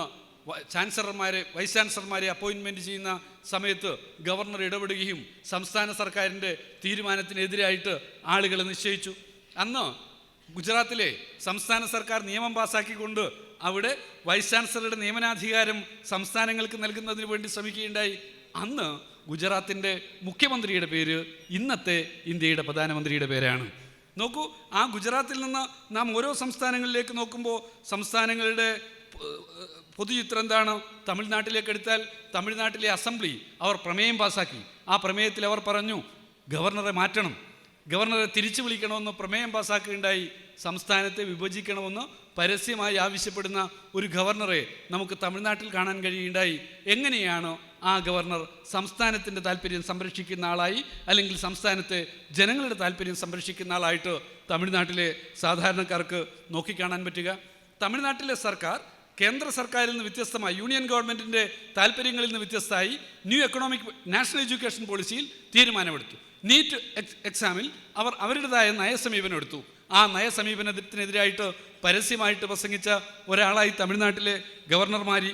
വൈസ് ചാൻസലർമാരെ അപ്പോയിൻമെൻറ്റ് ചെയ്യുന്ന സമയത്ത് ഗവർണർ ഇടപെടുകയും സംസ്ഥാന സർക്കാരിൻ്റെ തീരുമാനത്തിനെതിരായിട്ട് ആളുകളെ നിശ്ചയിച്ചു. അന്ന് ഗുജറാത്തിലെ സംസ്ഥാന സർക്കാർ നിയമം പാസ്സാക്കിക്കൊണ്ട് അവിടെ വൈസ് ചാൻസലറുടെ നിയമനാധികാരം സംസ്ഥാനങ്ങൾക്ക് നൽകുന്നതിന് വേണ്ടി ശ്രമിക്കുകയുണ്ടായി. അന്ന് ഗുജറാത്തിൻ്റെ മുഖ്യമന്ത്രിയുടെ പേര് ഇന്നത്തെ ഇന്ത്യയുടെ പ്രധാനമന്ത്രിയുടെ പേരാണ്. നോക്കൂ, ആ ഗുജറാത്തിൽ നിന്ന് നാം ഓരോ സംസ്ഥാനങ്ങളിലേക്ക് നോക്കുമ്പോൾ സംസ്ഥാനങ്ങളുടെ പൊതുചിത്രം എന്താണ്? തമിഴ്നാട്ടിലേക്ക് എടുത്താൽ തമിഴ്നാട്ടിലെ അസംബ്ലി അവർ പ്രമേയം പാസ്സാക്കി. ആ പ്രമേയത്തിൽ അവർ പറഞ്ഞു ഗവർണറെ മാറ്റണം, ഗവർണറെ തിരിച്ചു വിളിക്കണമെന്ന് പ്രമേയം പാസ്സാക്കുകയുണ്ടായി. സംസ്ഥാനത്തെ വിഭജിക്കണമെന്ന് പരസ്യമായി ആവശ്യപ്പെടുന്ന ഒരു ഗവർണറെ നമുക്ക് തമിഴ്നാട്ടിൽ കാണാൻ കഴിയുകയുണ്ടായി. എങ്ങനെയാണ് ആ ഗവർണർ സംസ്ഥാനത്തിൻ്റെ താല്പര്യം സംരക്ഷിക്കുന്ന ആളായി, അല്ലെങ്കിൽ സംസ്ഥാനത്തെ ജനങ്ങളുടെ താല്പര്യം സംരക്ഷിക്കുന്ന ആളായിട്ട് തമിഴ്നാട്ടിലെ സാധാരണക്കാർക്ക് നോക്കിക്കാണാൻ പറ്റുക? തമിഴ്നാട്ടിലെ സർക്കാർ കേന്ദ്ര സർക്കാരിൽ നിന്ന് വ്യത്യസ്തമായി, യൂണിയൻ ഗവൺമെൻറ്റിൻ്റെ താല്പര്യങ്ങളിൽ നിന്ന് വ്യത്യസ്തമായി ന്യൂ എക്കണോമിക് നാഷണൽ എഡ്യൂക്കേഷൻ പോളിസിയിൽ തീരുമാനമെടുത്തു. നീറ്റ് എക്സാമിൽ അവർ അവരുടേതായ നയസമീപനം എടുത്തു. ആ നയസമീപനത്തിനെതിരായിട്ട് പരസ്യമായിട്ട് പ്രസംഗിച്ച ഒരാളായി തമിഴ്നാട്ടിലെ ഗവർണർമാരി.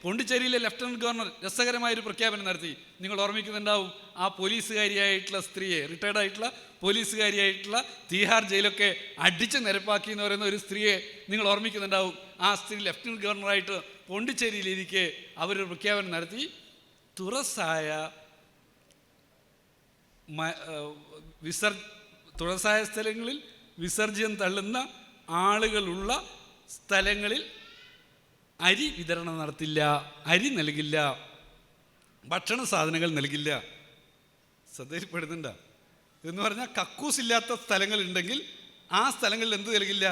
പോണ്ടിച്ചേരിയിലെ ലഫ്റ്റനന്റ് ഗവർണർ രസകരമായൊരു പ്രഖ്യാപനം നടത്തി. നിങ്ങൾ ഓർമ്മിക്കുന്നുണ്ടാവും, ആ പോലീസുകാരിയായിട്ടുള്ള സ്ത്രീയെ, റിട്ടയർഡ് ആയിട്ടുള്ള പോലീസുകാരിയായിട്ടുള്ള തീഹാർ ജയിലൊക്കെ അടിച്ച് നിരപ്പാക്കി എന്ന് പറയുന്ന ഒരു സ്ത്രീയെ നിങ്ങൾ ഓർമ്മിക്കുന്നുണ്ടാവും. ആ സ്ത്രീ ലഫ്റ്റനന്റ് ഗവർണറായിട്ട് പോണ്ടിച്ചേരിയിലിരിക്കെ അവരൊരു പ്രഖ്യാപനം നടത്തി, തുറസായ സ്ഥലങ്ങളിൽ വിസർജ്യം തള്ളുന്ന ആളുകളുള്ള സ്ഥലങ്ങളിൽ അരി വിതരണം നടത്തില്ല, അരി നൽകില്ല, ഭക്ഷണ സാധനങ്ങൾ നൽകില്ല. ശ്രദ്ധയിൽപ്പെടുന്നുണ്ടോ എന്ന് പറഞ്ഞാൽ കക്കൂസില്ലാത്ത സ്ഥലങ്ങളുണ്ടെങ്കിൽ ആ സ്ഥലങ്ങളിൽ എന്ത് നൽകില്ല?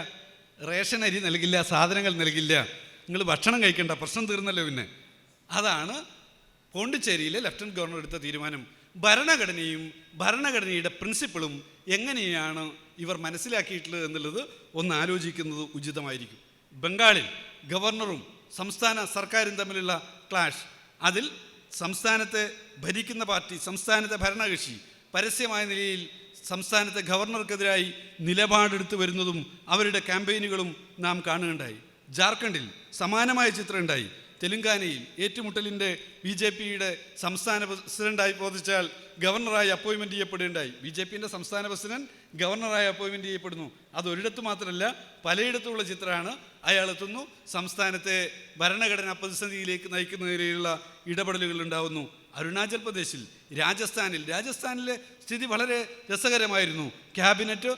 റേഷൻ അരി നൽകില്ല, സാധനങ്ങൾ നൽകില്ല. നിങ്ങൾ ഭക്ഷണം കഴിക്കേണ്ട, പ്രശ്നം തീർന്നല്ലോ. പിന്നെ അതാണ് പോണ്ടിച്ചേരിയിലെ ലഫ്റ്റനന്റ് ഗവർണർ എടുത്ത തീരുമാനം. ഭരണഘടനയും ഭരണഘടനയുടെ പ്രിൻസിപ്പിളും എങ്ങനെയാണ് ഇവർ മനസ്സിലാക്കിയിട്ടുള്ളത് എന്നുള്ളത് ഒന്ന് ആലോചിക്കുന്നത് ഉചിതമായിരിക്കും. ബംഗാളിൽ ഗവർണറും സംസ്ഥാന സർക്കാരും തമ്മിലുള്ള ക്ലാഷ്, അതിൽ സംസ്ഥാനത്തെ ഭരിക്കുന്ന പാർട്ടി, സംസ്ഥാനത്തെ ഭരണകക്ഷി പരസ്യമായ നിലയിൽ സംസ്ഥാനത്തെ ഗവർണർക്കെതിരായി നിലപാടെടുത്തു വരുന്നതും അവരുടെ ക്യാമ്പയിനുകളും നാം കാണുകയുണ്ടായി. ജാർഖണ്ഡിൽ സമാനമായ ചിത്രം ഉണ്ടായി. തെലുങ്കാനയിൽ ഏറ്റുമുട്ടലിൻ്റെ BJPയുടെ സംസ്ഥാന പ്രസിഡൻ്റായി ബോധിച്ചാൽ ഗവർണറായി അപ്പോയിൻമെൻറ്റ് ചെയ്യപ്പെടുകയുണ്ടായി. BJPൻ്റെ സംസ്ഥാന പ്രസിഡന്റ് ഗവർണറായി അപ്പോയിൻമെൻറ്റ് ചെയ്യപ്പെടുന്നു. അതൊരിടത്ത് മാത്രമല്ല, പലയിടത്തുമുള്ള ചിത്രമാണ്. അയാൾ എത്തുന്നു, സംസ്ഥാനത്തെ ഭരണഘടനാ പ്രതിസന്ധിയിലേക്ക് നയിക്കുന്നതിനുള്ള ഇടപെടലുകൾ ഉണ്ടാവുന്നു. അരുണാചൽ പ്രദേശിൽ, രാജസ്ഥാനിലെ സ്ഥിതി വളരെ രസകരമായിരുന്നു. ക്യാബിനറ്റ്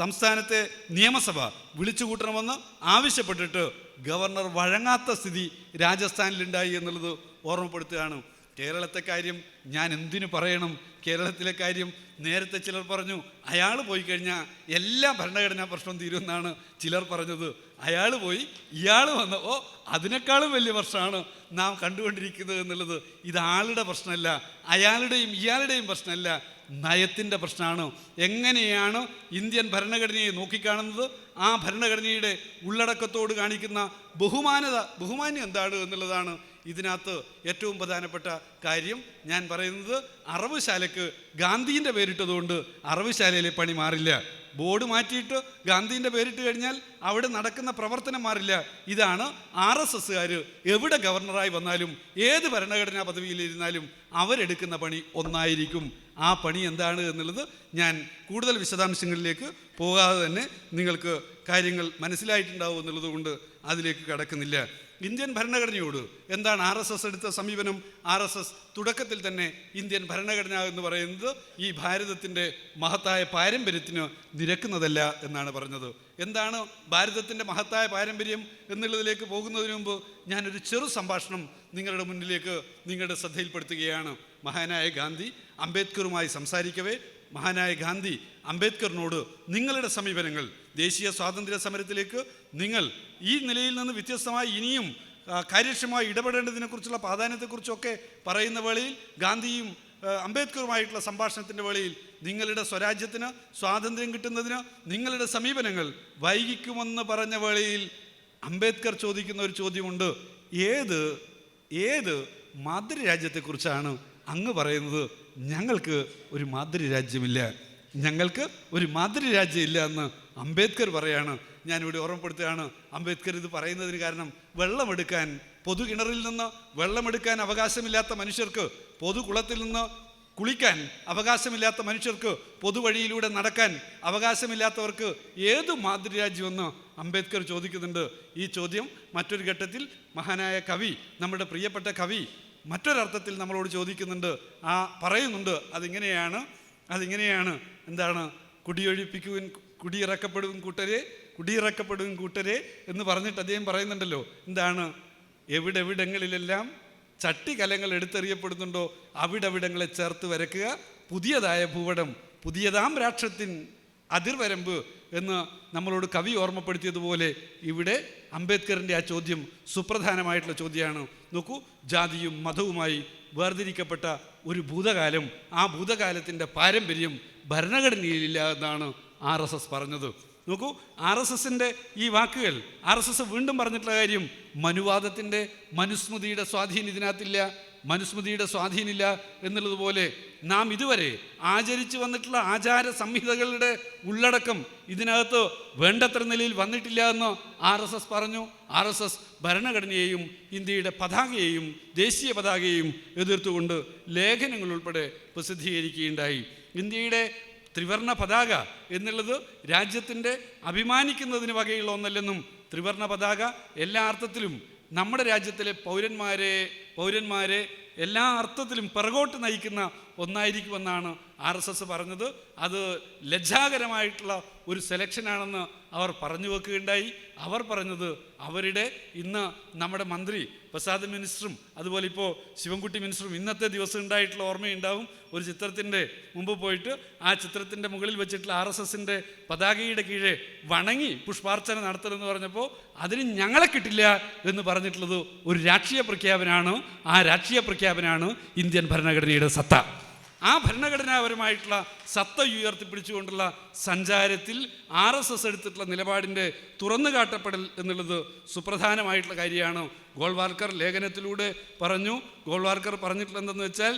സംസ്ഥാനത്തെ നിയമസഭ വിളിച്ചുകൂട്ടണമെന്ന് ആവശ്യപ്പെട്ടിട്ട് ഗവർണർ വഴങ്ങാത്ത സ്ഥിതി രാജസ്ഥാനിലുണ്ടായി എന്നുള്ളത് ഓർമ്മപ്പെടുത്തുകയാണ്. കേരളത്തെ കാര്യം ഞാൻ എന്തിനു പറയണം? കേരളത്തിലെ കാര്യം നേരത്തെ ചിലർ പറഞ്ഞു, അയാൾ പോയി കഴിഞ്ഞാൽ എല്ലാ ഭരണഘടനാ പ്രശ്നവും തീരുമെന്നാണ് ചിലർ പറഞ്ഞത്. അയാൾ പോയി, ഇയാൾ വന്ന്, അതിനേക്കാളും വലിയ പ്രശ്നമാണ് നാം കണ്ടുകൊണ്ടിരിക്കുന്നത് എന്നുള്ളത്. ഇത് ആളുടെ പ്രശ്നമല്ല, അയാളുടെയും ഇയാളുടെയും പ്രശ്നമല്ല, നയത്തിൻ്റെ പ്രശ്നമാണ്. എങ്ങനെയാണ് ഇന്ത്യൻ ഭരണഘടനയെ നോക്കിക്കാണുന്നത്, ആ ഭരണഘടനയുടെ ഉള്ളടക്കത്തോട് കാണിക്കുന്ന ബഹുമാന്യം എന്താണ് എന്നുള്ളതാണ് ഇതിനകത്ത് ഏറ്റവും പ്രധാനപ്പെട്ട കാര്യം. ഞാൻ പറയുന്നത്, അറവുശാലയ്ക്ക് ഗാന്ധിൻ്റെ പേരിട്ടതുകൊണ്ട് അറവുശാലയിലെ പണി മാറില്ല. ബോർഡ് മാറ്റിയിട്ട് ഗാന്ധിൻ്റെ പേരിട്ട് കഴിഞ്ഞാൽ അവിടെ നടക്കുന്ന പ്രവർത്തനം മാറില്ല. ഇതാണ് RSSകാർ എവിടെ ഗവർണറായി വന്നാലും ഏത് ഭരണഘടനാ പദവിയിലിരുന്നാലും അവരെടുക്കുന്ന പണി ഒന്നായിരിക്കും. ആ പണി എന്താണ് എന്നുള്ളത് ഞാൻ കൂടുതൽ വിശദാംശങ്ങളിലേക്ക് പോകാതെ തന്നെ നിങ്ങൾക്ക് കാര്യങ്ങൾ മനസ്സിലായിട്ടുണ്ടാവും എന്നുള്ളത് കൊണ്ട് അതിലേക്ക് കടക്കുന്നില്ല. ഇന്ത്യൻ ഭരണഘടനയോട് എന്താണ് RSS എടുത്ത സമീപനം? RSS തുടക്കത്തിൽ തന്നെ ഇന്ത്യൻ ഭരണഘടന എന്ന് പറയുന്നത് ഈ ഭാരതത്തിൻ്റെ മഹത്തായ പാരമ്പര്യത്തിന് നിരക്കുന്നതല്ല എന്നാണ് പറഞ്ഞത്. എന്താണ് ഭാരതത്തിൻ്റെ മഹത്തായ പാരമ്പര്യം എന്നുള്ളതിലേക്ക് പോകുന്നതിന് മുമ്പ് ഞാനൊരു ചെറു സംഭാഷണം നിങ്ങളുടെ മുന്നിലേക്ക് നിങ്ങളുടെ ശ്രദ്ധയിൽപ്പെടുത്തുകയാണ്. മഹാനായ ഗാന്ധി അംബേദ്കറുമായി സംസാരിക്കവേ മഹാനായ ഗാന്ധി അംബേദ്കറിനോട് നിങ്ങളുടെ സമീപനങ്ങൾ ദേശീയ സ്വാതന്ത്ര്യ സമരത്തിലേക്ക് നിങ്ങൾ ഈ നിലയിൽ നിന്ന് വ്യത്യസ്തമായി ഇനിയും കാര്യക്ഷമമായി ഇടപെടേണ്ടതിനെക്കുറിച്ചുള്ള പ്രാധാന്യത്തെക്കുറിച്ചൊക്കെ പറയുന്ന വേളയിൽ ഗാന്ധിയും അംബേദ്കറുമായിട്ടുള്ള സംഭാഷണത്തിൻ്റെ വേളയിൽ നിങ്ങളുടെ സ്വരാജ്യത്തിന് സ്വാതന്ത്ര്യം കിട്ടുന്നതിന് നിങ്ങളുടെ സമീപനങ്ങൾ വൈകിക്കുമെന്ന് പറഞ്ഞ വേളയിൽ അംബേദ്കർ ചോദിക്കുന്ന ഒരു ചോദ്യമുണ്ട്. ഏത് മാതൃരാജ്യത്തെക്കുറിച്ചാണ് അങ്ങ് പറയുന്നത്? ഞങ്ങൾക്ക് ഒരു മാതൃരാജ്യമില്ല, ഞങ്ങൾക്ക് ഒരു മാതൃരാജ്യം ഇല്ല എന്ന് അംബേദ്കർ പറയാണ്. ഞാനിവിടെ ഓർമ്മപ്പെടുത്തുകയാണ്. അംബേദ്കർ ഇത് പറയുന്നതിന് കാരണം, വെള്ളമെടുക്കാൻ, പൊതു കിണറിൽ നിന്ന് വെള്ളമെടുക്കാൻ അവകാശമില്ലാത്ത മനുഷ്യർക്ക്, പൊതുകുളത്തിൽ നിന്ന് കുളിക്കാൻ അവകാശമില്ലാത്ത മനുഷ്യർക്ക്, പൊതുവഴിയിലൂടെ നടക്കാൻ അവകാശമില്ലാത്തവർക്ക് ഏതു മാതൃരാജ്യമെന്ന് അംബേദ്കർ ചോദിക്കുന്നുണ്ട്. ഈ ചോദ്യം മറ്റൊരു ഘട്ടത്തിൽ മഹാനായ കവി, നമ്മുടെ പ്രിയപ്പെട്ട കവി മറ്റൊരർത്ഥത്തിൽ നമ്മളോട് ചോദിക്കുന്നുണ്ട്, പറയുന്നുണ്ട്. അതിങ്ങനെയാണ് എന്താണ്? കുടിയിറക്കപ്പെടും കൂട്ടരെ എന്ന് പറഞ്ഞിട്ട് അദ്ദേഹം പറയുന്നുണ്ടല്ലോ. എന്താണ്? എവിടെവിടങ്ങളിലെല്ലാം ചട്ടികലങ്ങൾ എടുത്തെറിയപ്പെടുന്നുണ്ടോ അവിടവിടങ്ങളെ ചേർത്ത് വരയ്ക്കുക, പുതിയതായ ഭൂപടം, പുതിയതാം രാഷ്ട്രത്തിൻ അതിർവരമ്പ് എന്ന് നമ്മളോട് കവി ഓർമ്മപ്പെടുത്തിയതുപോലെ ഇവിടെ അംബേദ്കറിൻ്റെ ആ ചോദ്യം സുപ്രധാനമായിട്ടുള്ള ചോദ്യമാണ്. നോക്കൂ, ജാതിയും മതവുമായി വേർതിരിക്കപ്പെട്ട ഒരു ഭൂതകാലം, ആ ഭൂതകാലത്തിൻ്റെ പാരമ്പര്യം ഭരണഘടനയിലില്ല എന്നാണ് RSS പറഞ്ഞത്. നോക്കൂ, RSSൻ്റെ ഈ വാക്കുകൾ, RSS വീണ്ടും പറഞ്ഞിട്ടുള്ള കാര്യം, മനുവാദത്തിൻ്റെ മനുസ്മൃതിയുടെ സ്വാധീനം ഇതിനകത്തില്ല, മനുസ്മൃതിയുടെ സ്വാധീനമില്ല എന്നുള്ളതുപോലെ നാം ഇതുവരെ ആചരിച്ചു വന്നിട്ടുള്ള ആചാര സംഹിതകളുടെ ഉള്ളടക്കം ഇതിനകത്ത് വേണ്ടത്ര നിലയിൽ വന്നിട്ടില്ല എന്ന് RSS പറഞ്ഞു. RSS ഭരണഘടനയെയും ഇന്ത്യയുടെ പതാകയെയും ദേശീയ പതാകയെയും എതിർത്തുകൊണ്ട് ലേഖനങ്ങൾ ഉൾപ്പെടെ പ്രസിദ്ധീകരിക്കുകയുണ്ടായി. ഇന്ത്യയുടെ ത്രിവർണ പതാക എന്നുള്ളത് രാജ്യത്തിൻ്റെ അഭിമാനിക്കുന്നതിന് വകയുള്ള ഒന്നല്ലെന്നും, ത്രിവർണ പതാക എല്ലാ അർത്ഥത്തിലും നമ്മുടെ രാജ്യത്തിലെ പൗരന്മാരെ എല്ലാ അർത്ഥത്തിലും പിറകോട്ട് നയിക്കുന്ന ഒന്നായിരിക്കുമെന്നാണ് RSS പറഞ്ഞത്. അത് ലജ്ജാകരമായിട്ടുള്ള ഒരു സെലക്ഷനാണെന്ന് അവർ പറഞ്ഞു വെക്കുകയുണ്ടായി. അവർ പറഞ്ഞത് അവരുടെ ഇന്ന് നമ്മുടെ മന്ത്രി പ്രസാദ് മിനിസ്റ്ററും അതുപോലെ ഇപ്പോൾ ശിവൻകുട്ടി മിനിസ്റ്ററും ഇന്നത്തെ ദിവസം ഉണ്ടായിട്ടുള്ള ഓർമ്മയുണ്ടാവും. ഒരു ചിത്രത്തിൻ്റെ മുമ്പ് പോയിട്ട് ആ ചിത്രത്തിൻ്റെ മുകളിൽ വെച്ചിട്ടുള്ള RSSൻ്റെ പതാകയുടെ കീഴെ വണങ്ങി പുഷ്പാർച്ചന നടത്തണമെന്ന് പറഞ്ഞപ്പോൾ അതിന് ഞങ്ങളെ കിട്ടില്ല എന്ന് പറഞ്ഞിട്ടുള്ളത് ഒരു രാഷ്ട്രീയ പ്രഖ്യാപനമാണ്. ആ രാഷ്ട്രീയ പ്രഖ്യാപനമാണ് ഇന്ത്യൻ ഭരണഘടനയുടെ സത്ത. ആ ഭരണഘടനാപരമായിട്ടുള്ള സത്ത ഉയർത്തിപ്പിടിച്ചുകൊണ്ടുള്ള സഞ്ചാരത്തിൽ RSS എടുത്തിട്ടുള്ള നിലപാടിൻ്റെ തുറന്നു കാട്ടപ്പെടൽ എന്നുള്ളത് സുപ്രധാനമായിട്ടുള്ള കാര്യമാണ്. ഗോൾവാൾക്കർ ലേഖനത്തിലൂടെ പറഞ്ഞു. ഗോൾവാൾക്കർ പറഞ്ഞിട്ടുള്ള എന്തെന്ന് വെച്ചാൽ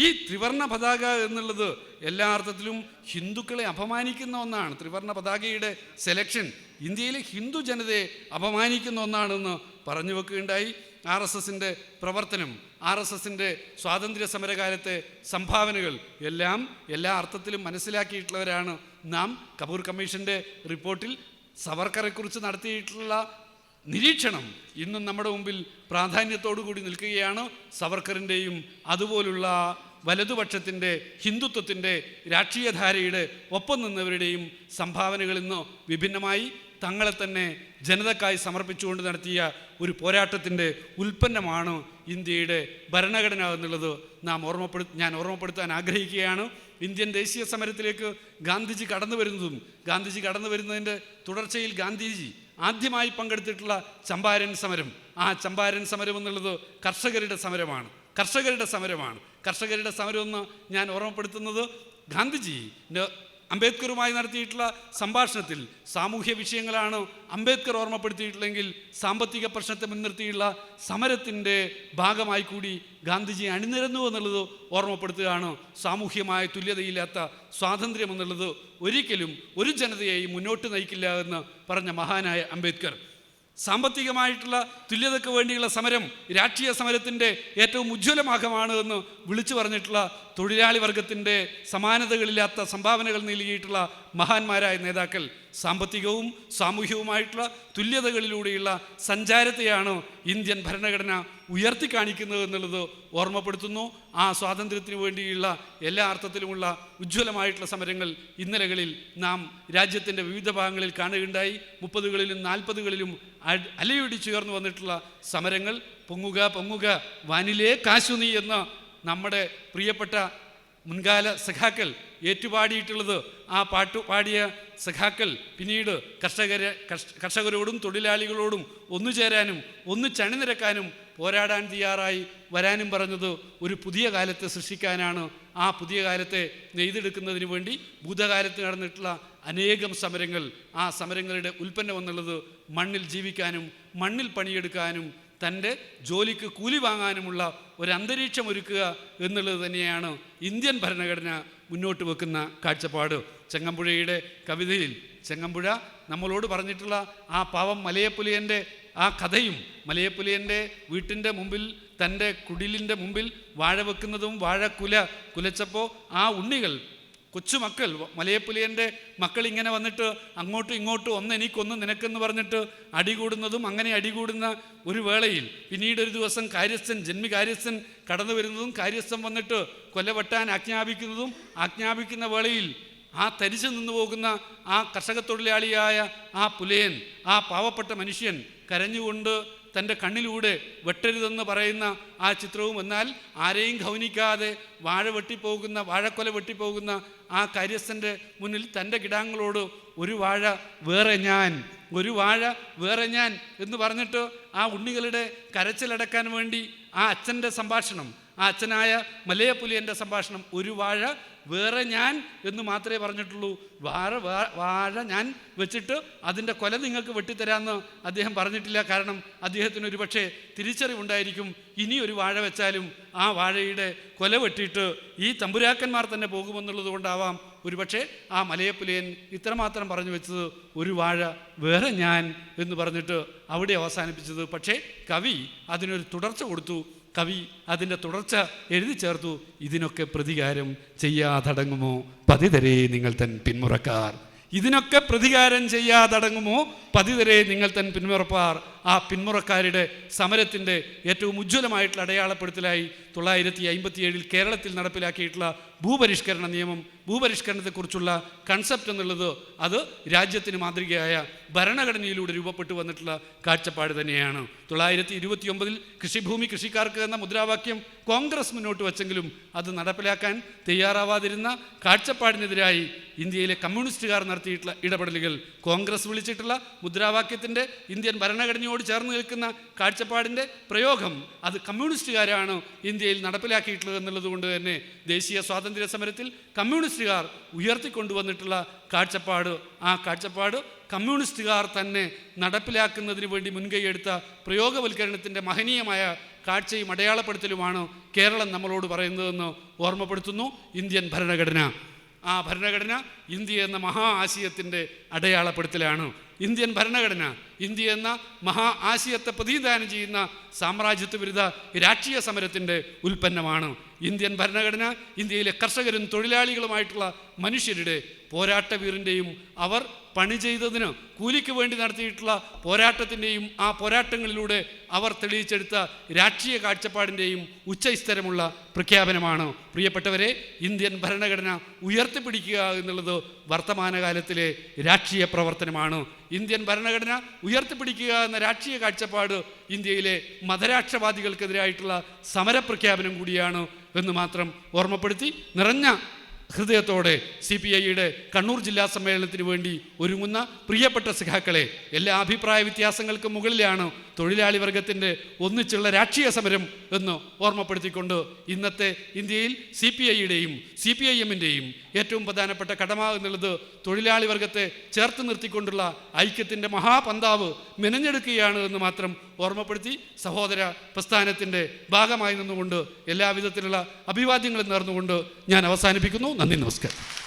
ഈ ത്രിവർണ്ണ പതാക എന്നുള്ളത് എല്ലാ അർത്ഥത്തിലും ഹിന്ദുക്കളെ അപമാനിക്കുന്ന ഒന്നാണ്. ത്രിവർണ്ണ പതാകയുടെ സെലക്ഷൻ ഇന്ത്യയിലെ ഹിന്ദു ജനതയെ അപമാനിക്കുന്ന ഒന്നാണെന്ന് പറഞ്ഞു വെക്കുകയുണ്ടായി. RSSൻ്റെ പ്രവർത്തനം, RSSൻ്റെ സ്വാതന്ത്ര്യ സമരകാലത്തെ സംഭാവനകൾ എല്ലാം എല്ലാ അർത്ഥത്തിലും മനസ്സിലാക്കിയിട്ടുള്ളവരാണ് നാം. കപൂർ കമ്മീഷൻ്റെ റിപ്പോർട്ടിൽ സവർക്കറെക്കുറിച്ച് നടത്തിയിട്ടുള്ള നിരീക്ഷണം ഇന്നും നമ്മുടെ മുമ്പിൽ പ്രാധാന്യത്തോടു കൂടി നിൽക്കുകയാണ്. സവർക്കറിൻ്റെയും അതുപോലുള്ള വലതുപക്ഷത്തിൻ്റെ ഹിന്ദുത്വത്തിൻ്റെ രാഷ്ട്രീയധാരയുടെ ഒപ്പം നിന്നവരുടെയും സംഭാവനകളിൽ നിന്ന് വിഭിന്നമായി തങ്ങളെ തന്നെ ജനതക്കായി സമർപ്പിച്ചുകൊണ്ട് നടത്തിയ ഒരു പോരാട്ടത്തിൻ്റെ ഉൽപ്പന്നമാണ് ഇന്ത്യയുടെ ഭരണഘടന എന്നുള്ളത് ഞാൻ ഓർമ്മപ്പെടുത്താൻ ആഗ്രഹിക്കുകയാണ്. ഇന്ത്യൻ ദേശീയ സമരത്തിലേക്ക് ഗാന്ധിജി കടന്നു വരുന്നതിൻ്റെ തുടർച്ചയിൽ ഗാന്ധിജി ആദ്യമായി പങ്കെടുത്തിട്ടുള്ള ചമ്പാരൻ സമരം, ആ ചമ്പാരൻ സമരം എന്നുള്ളത് കർഷകരുടെ സമരമെന്ന് ഞാൻ ഓർമ്മപ്പെടുത്തുന്നത് ഗാന്ധിജി അംബേദ്കറുമായി നടത്തിയിട്ടുള്ള സംഭാഷണത്തിൽ സാമൂഹ്യ വിഷയങ്ങളാണ് അംബേദ്കർ ഓർമ്മപ്പെടുത്തിയിട്ടുള്ളെങ്കിൽ സാമ്പത്തിക പ്രശ്നത്തെ മുൻനിർത്തിയുള്ള സമരത്തിൻ്റെ ഭാഗമായി കൂടി ഗാന്ധിജി അണിനിരന്നു എന്നുള്ളത് ഓർമ്മപ്പെടുത്തുകയാണ്. സാമൂഹ്യമായ തുല്യതയില്ലാത്ത സ്വാതന്ത്ര്യം എന്നുള്ളത് ഒരിക്കലും ഒരു ജനതയെയും മുന്നോട്ട് നയിക്കില്ല എന്ന് പറഞ്ഞ മഹാനായ അംബേദ്കർ സാമ്പത്തികമായിട്ടുള്ള തുല്യതയ്ക്ക് വേണ്ടിയുള്ള സമരം രാഷ്ട്രീയ സമരത്തിൻ്റെ ഏറ്റവും ഉജ്ജ്വലമാകമാണ് എന്ന് വിളിച്ചു പറഞ്ഞിട്ടുള്ള തൊഴിലാളി വർഗത്തിൻ്റെ സമാനതകളില്ലാത്ത സംഭാവനകൾ നൽകിയിട്ടുള്ള മഹാന്മാരായ നേതാക്കൾ സാമ്പത്തികവും സാമൂഹികവുമായിട്ടുള്ള തുല്യതകളിലൂടെയുള്ള സഞ്ചാരത്തെയാണ് ഇന്ത്യൻ ഭരണഘടന ഉയർത്തിക്കാണിക്കുന്നത് എന്നുള്ളത് ഓർമ്മപ്പെടുത്തുന്നു. ആ സ്വാതന്ത്ര്യത്തിന് വേണ്ടിയുള്ള എല്ലാ അർത്ഥത്തിലുമുള്ള ഉജ്ജ്വലമായിട്ടുള്ള സമരങ്ങൾ ഇന്നലകളിൽ നാം രാജ്യത്തിൻ്റെ വിവിധ ഭാഗങ്ങളിൽ കാണുകയുണ്ടായി. 30കളിലും 40കളിലും അലയൊടിച്ചുയർന്നു വന്നിട്ടുള്ള സമരങ്ങൾ പൊങ്ങുക വാനിലേ കാശുനീ എന്ന നമ്മുടെ പ്രിയപ്പെട്ട മുൻകാല സഖാക്കൾ ഏറ്റുപാടിയിട്ടുള്ളത്, ആ പാട്ടു പാടിയ സഖാക്കൾ പിന്നീട് കർഷകരോടും തൊഴിലാളികളോടും ഒന്നുചേരാനും ചണിനിരക്കാനും പോരാടാൻ തയ്യാറായി വരാനും പറഞ്ഞത് ഒരു പുതിയ കാലത്തെ സൃഷ്ടിക്കാനാണ്. ആ പുതിയ കാലത്തെ നെയ്തെടുക്കുന്നതിന് വേണ്ടി ഭൂതകാലത്ത് നടന്നിട്ടുള്ള അനേകം സമരങ്ങൾ, ആ സമരങ്ങളുടെ ഉൽപ്പന്നം എന്നുള്ളത് മണ്ണിൽ ജീവിക്കാനും മണ്ണിൽ പണിയെടുക്കാനും തൻ്റെ ജോലിക്ക് കൂലി വാങ്ങാനുമുള്ള ഒരന്തരീക്ഷം ഒരുക്കുക എന്നുള്ളത് തന്നെയാണ് ഇന്ത്യൻ ഭരണഘടന മുന്നോട്ട് വെക്കുന്ന കാഴ്ചപ്പാട്. ചെങ്ങമ്പുഴയുടെ കവിതയിൽ ചെങ്ങമ്പുഴ നമ്മളോട് പറഞ്ഞിട്ടുള്ള ആ പാവം മലയപ്പുലിയൻ്റെ ആ കഥയും, മലയപ്പുലിയൻ്റെ വീട്ടിൻ്റെ മുമ്പിൽ തൻ്റെ കുടിലിൻ്റെ മുമ്പിൽ വാഴ വെക്കുന്നതും വാഴ കുലച്ചപ്പോൾ ആ ഉണ്ണികൾ കൊച്ചുമക്കൾ മലയപ്പുലിയൻ്റെ മക്കൾ ഇങ്ങനെ വന്നിട്ട് അങ്ങോട്ടും ഇങ്ങോട്ടും എനിക്കൊന്ന് നിനക്കെന്ന് പറഞ്ഞിട്ട് അടികൂടുന്നതും അങ്ങനെ അടികൂടുന്ന ഒരു വേളയിൽ പിന്നീട് ഒരു ദിവസം ജന്മി കാര്യസ്ഥൻ കടന്നു വരുന്നതും കാര്യസ്ഥൻ വന്നിട്ട് കൊല്ലവെട്ടാൻ ആജ്ഞാപിക്കുന്ന വേളയിൽ ആ തരിച്ചു നിന്നു പോകുന്ന ആ കർഷക തൊഴിലാളിയായ ആ പുലയൻ, ആ പാവപ്പെട്ട മനുഷ്യൻ കരഞ്ഞുകൊണ്ട് തൻ്റെ കണ്ണിലൂടെ വെട്ടരുതെന്ന് പറയുന്ന ആ ചിത്രവും, എന്നാൽ ആരെയും ഗൗനിക്കാതെ വാഴക്കൊല വെട്ടിപ്പോകുന്ന ആ കാര്യസ്ഥൻ്റെ മുന്നിൽ തൻ്റെ കിടാങ്ങളോട് ഒരു വാഴ വേറെ ഞാൻ എന്ന് പറഞ്ഞിട്ട് ആ ഉണ്ണികളുടെ കരച്ചിലടക്കാൻ വേണ്ടി ആ അച്ഛൻ്റെ സംഭാഷണം, ആ അച്ഛനായ മലയപ്പുലിയൻ്റെ സംഭാഷണം ഒരു വാഴ വേറെ ഞാൻ എന്ന് മാത്രമേ പറഞ്ഞിട്ടുള്ളൂ. വാഴ ഞാൻ വെച്ചിട്ട് അതിൻ്റെ കൊല നിങ്ങൾക്ക് വെട്ടിത്തരാമെന്ന് അദ്ദേഹം പറഞ്ഞിട്ടില്ല. കാരണം അദ്ദേഹത്തിന് ഒരു പക്ഷേ തിരിച്ചറിവുണ്ടായിരിക്കും, ഇനി ഒരു വാഴ വെച്ചാലും ആ വാഴയുടെ കൊല വെട്ടിയിട്ട് ഈ തമ്പുരാക്കന്മാർ തന്നെ പോകുമെന്നുള്ളത് കൊണ്ടാവാം ഒരുപക്ഷെ ആ മലയപ്പുലിയൻ ഇത്രമാത്രം പറഞ്ഞു വെച്ചത് ഒരു വാഴ വേറെ ഞാൻ എന്ന് പറഞ്ഞിട്ട് അവിടെ അവസാനിപ്പിച്ചത്. പക്ഷേ കവി അതിനൊരു തുടർച്ച കൊടുത്തു. കവി അതിൻ്റെ തുടർച്ച എഴുതി ചേർത്തു, ഇതിനൊക്കെ പ്രതികാരം ചെയ്യാതടങ്ങുമോ പതിതരേ നിങ്ങൾ തൻ പിന്മുറക്കാർ. ഇതിനൊക്കെ പ്രതികാരം ചെയ്യാതടങ്ങുമോ പതിതരേ നിങ്ങൾ തൻ പിന്മുറപ്പാർ. ആ പിന്മുറക്കാരുടെ സമരത്തിൻ്റെ ഏറ്റവും ഉജ്ജ്വലമായിട്ടുള്ള അടയാളപ്പെടുത്തലായി 1957 കേരളത്തിൽ നടപ്പിലാക്കിയിട്ടുള്ള ഭൂപരിഷ്കരണ നിയമം, ഭൂപരിഷ്കരണത്തെക്കുറിച്ചുള്ള കൺസെപ്റ്റ് എന്നുള്ളത് അത് രാജ്യത്തിന് മാതൃകയായ ഭരണഘടനയിലൂടെ രൂപപ്പെട്ടു വന്നിട്ടുള്ള കാഴ്ചപ്പാട് തന്നെയാണ്. 1929 കൃഷിഭൂമി കൃഷിക്കാർക്ക് എന്ന മുദ്രാവാക്യം കോൺഗ്രസ് മുന്നോട്ട് വച്ചെങ്കിലും അത് നടപ്പിലാക്കാൻ തയ്യാറാവാതിരുന്ന കാഴ്ചപ്പാടിനെതിരായി ഇന്ത്യയിലെ കമ്മ്യൂണിസ്റ്റുകാർ നടത്തിയിട്ടുള്ള ഇടപെടലുകൾ, കോൺഗ്രസ് വിളിച്ചിട്ടുള്ള മുദ്രാവാക്യത്തിൻ്റെ ഇന്ത്യൻ ഭരണഘടനയോട് ചേർന്ന് നിൽക്കുന്ന കാഴ്ചപ്പാടിൻ്റെ പ്രയോഗം അത് കമ്മ്യൂണിസ്റ്റുകാരാണ് ഇന്ത്യയിൽ നടപ്പിലാക്കിയിട്ടുള്ളത് എന്നുള്ളത് കൊണ്ട് തന്നെ ദേശീയ സ്വാതന്ത്ര്യ സമരത്തിൽ കമ്മ്യൂണിസ്റ്റുകാർ ഉയർത്തിക്കൊണ്ടുവന്നിട്ടുള്ള കാഴ്ചപ്പാട്, ആ കാഴ്ചപ്പാട് കമ്മ്യൂണിസ്റ്റുകാർ തന്നെ നടപ്പിലാക്കുന്നതിന് വേണ്ടി മുൻകൈയെടുത്ത പ്രയോഗവൽക്കരണത്തിൻ്റെ മഹനീയമായ കാഴ്ചയും അടയാളപ്പെടുത്തലുമാണ് കേരളം നമ്മളോട് പറയുന്നതെന്ന് ഓർമ്മപ്പെടുത്തുന്നു ഇന്ത്യൻ ഭരണഘടന. ആ ഭരണഘടന ഇന്ത്യ എന്ന മഹാ ആശയത്തിൻ്റെ അടയാളപ്പെടുത്തലാണ്. ഇന്ത്യൻ ഭരണഘടന ഇന്ത്യ എന്ന മഹാ ആശയത്തെ പ്രതിനിധാനം ചെയ്യുന്ന സാമ്രാജ്യത്വ വിരുദ്ധ രാഷ്ട്രീയ സമരത്തിൻ്റെ ഉൽപ്പന്നമാണ്. ഇന്ത്യൻ ഭരണഘടന ഇന്ത്യയിലെ കർഷകരും തൊഴിലാളികളുമായിട്ടുള്ള മനുഷ്യരുടെ പോരാട്ട വീറിൻ്റെയും അവർ പണി ചെയ്തതിന് കൂലിക്ക് വേണ്ടി നടത്തിയിട്ടുള്ള പോരാട്ടത്തിൻ്റെയും ആ പോരാട്ടങ്ങളിലൂടെ അവർ തെളിയിച്ചെടുത്ത രാഷ്ട്രീയ കാഴ്ചപ്പാടിൻ്റെയും ഉച്ചസ്ഥരമുള്ള പ്രഖ്യാപനമാണ്. പ്രിയപ്പെട്ടവരെ, ഇന്ത്യൻ ഭരണഘടന ഉയർത്തിപ്പിടിക്കുക എന്നുള്ളത് വർത്തമാനകാലത്തിലെ രാഷ്ട്രീയ പ്രവർത്തനമാണ്. ഇന്ത്യൻ ഭരണഘടന ഉയർത്തിപ്പിടിക്കുക എന്ന രാഷ്ട്രീയ കാഴ്ചപ്പാട് ഇന്ത്യയിലെ മതരാഷ്ട്രവാദികൾക്കെതിരായിട്ടുള്ള സമരപ്രഖ്യാപനം കൂടിയാണ് എന്ന് മാത്രം ഓർമ്മപ്പെടുത്തി നിറഞ്ഞ ഹൃദയത്തോടെ CPIയുടെ കണ്ണൂർ ജില്ലാ സമ്മേളനത്തിന് വേണ്ടി ഒരുങ്ങുന്ന പ്രിയപ്പെട്ട സഖാക്കളെ, എല്ലാ അഭിപ്രായ വ്യത്യാസങ്ങൾക്കും മുകളിലാണ് തൊഴിലാളി വർഗത്തിൻ്റെ ഒന്നിച്ചുള്ള രാഷ്ട്രീയ സമരം എന്ന് ഓർമ്മപ്പെടുത്തിക്കൊണ്ട് ഇന്നത്തെ ഇന്ത്യയിൽ CPIയുടെയും CPIഎമ്മിൻ്റെയും ഏറ്റവും പ്രധാനപ്പെട്ട കടമ എന്നുള്ളത് തൊഴിലാളി വർഗത്തെ ചേർത്ത് നിർത്തിക്കൊണ്ടുള്ള ഐക്യത്തിൻ്റെ മഹാപന്താവ് മെനഞ്ഞെടുക്കുകയാണ് എന്ന് മാത്രം ഓർമ്മപ്പെടുത്തി സഹോദര പ്രസ്ഥാനത്തിൻ്റെ ഭാഗമായി നിന്നുകൊണ്ട് എല്ലാവിധത്തിലുള്ള അഭിവാദ്യങ്ങളും നേർന്നുകൊണ്ട് ഞാൻ അവസാനിപ്പിക്കുന്നു. നന്ദി, നമസ്കാരം.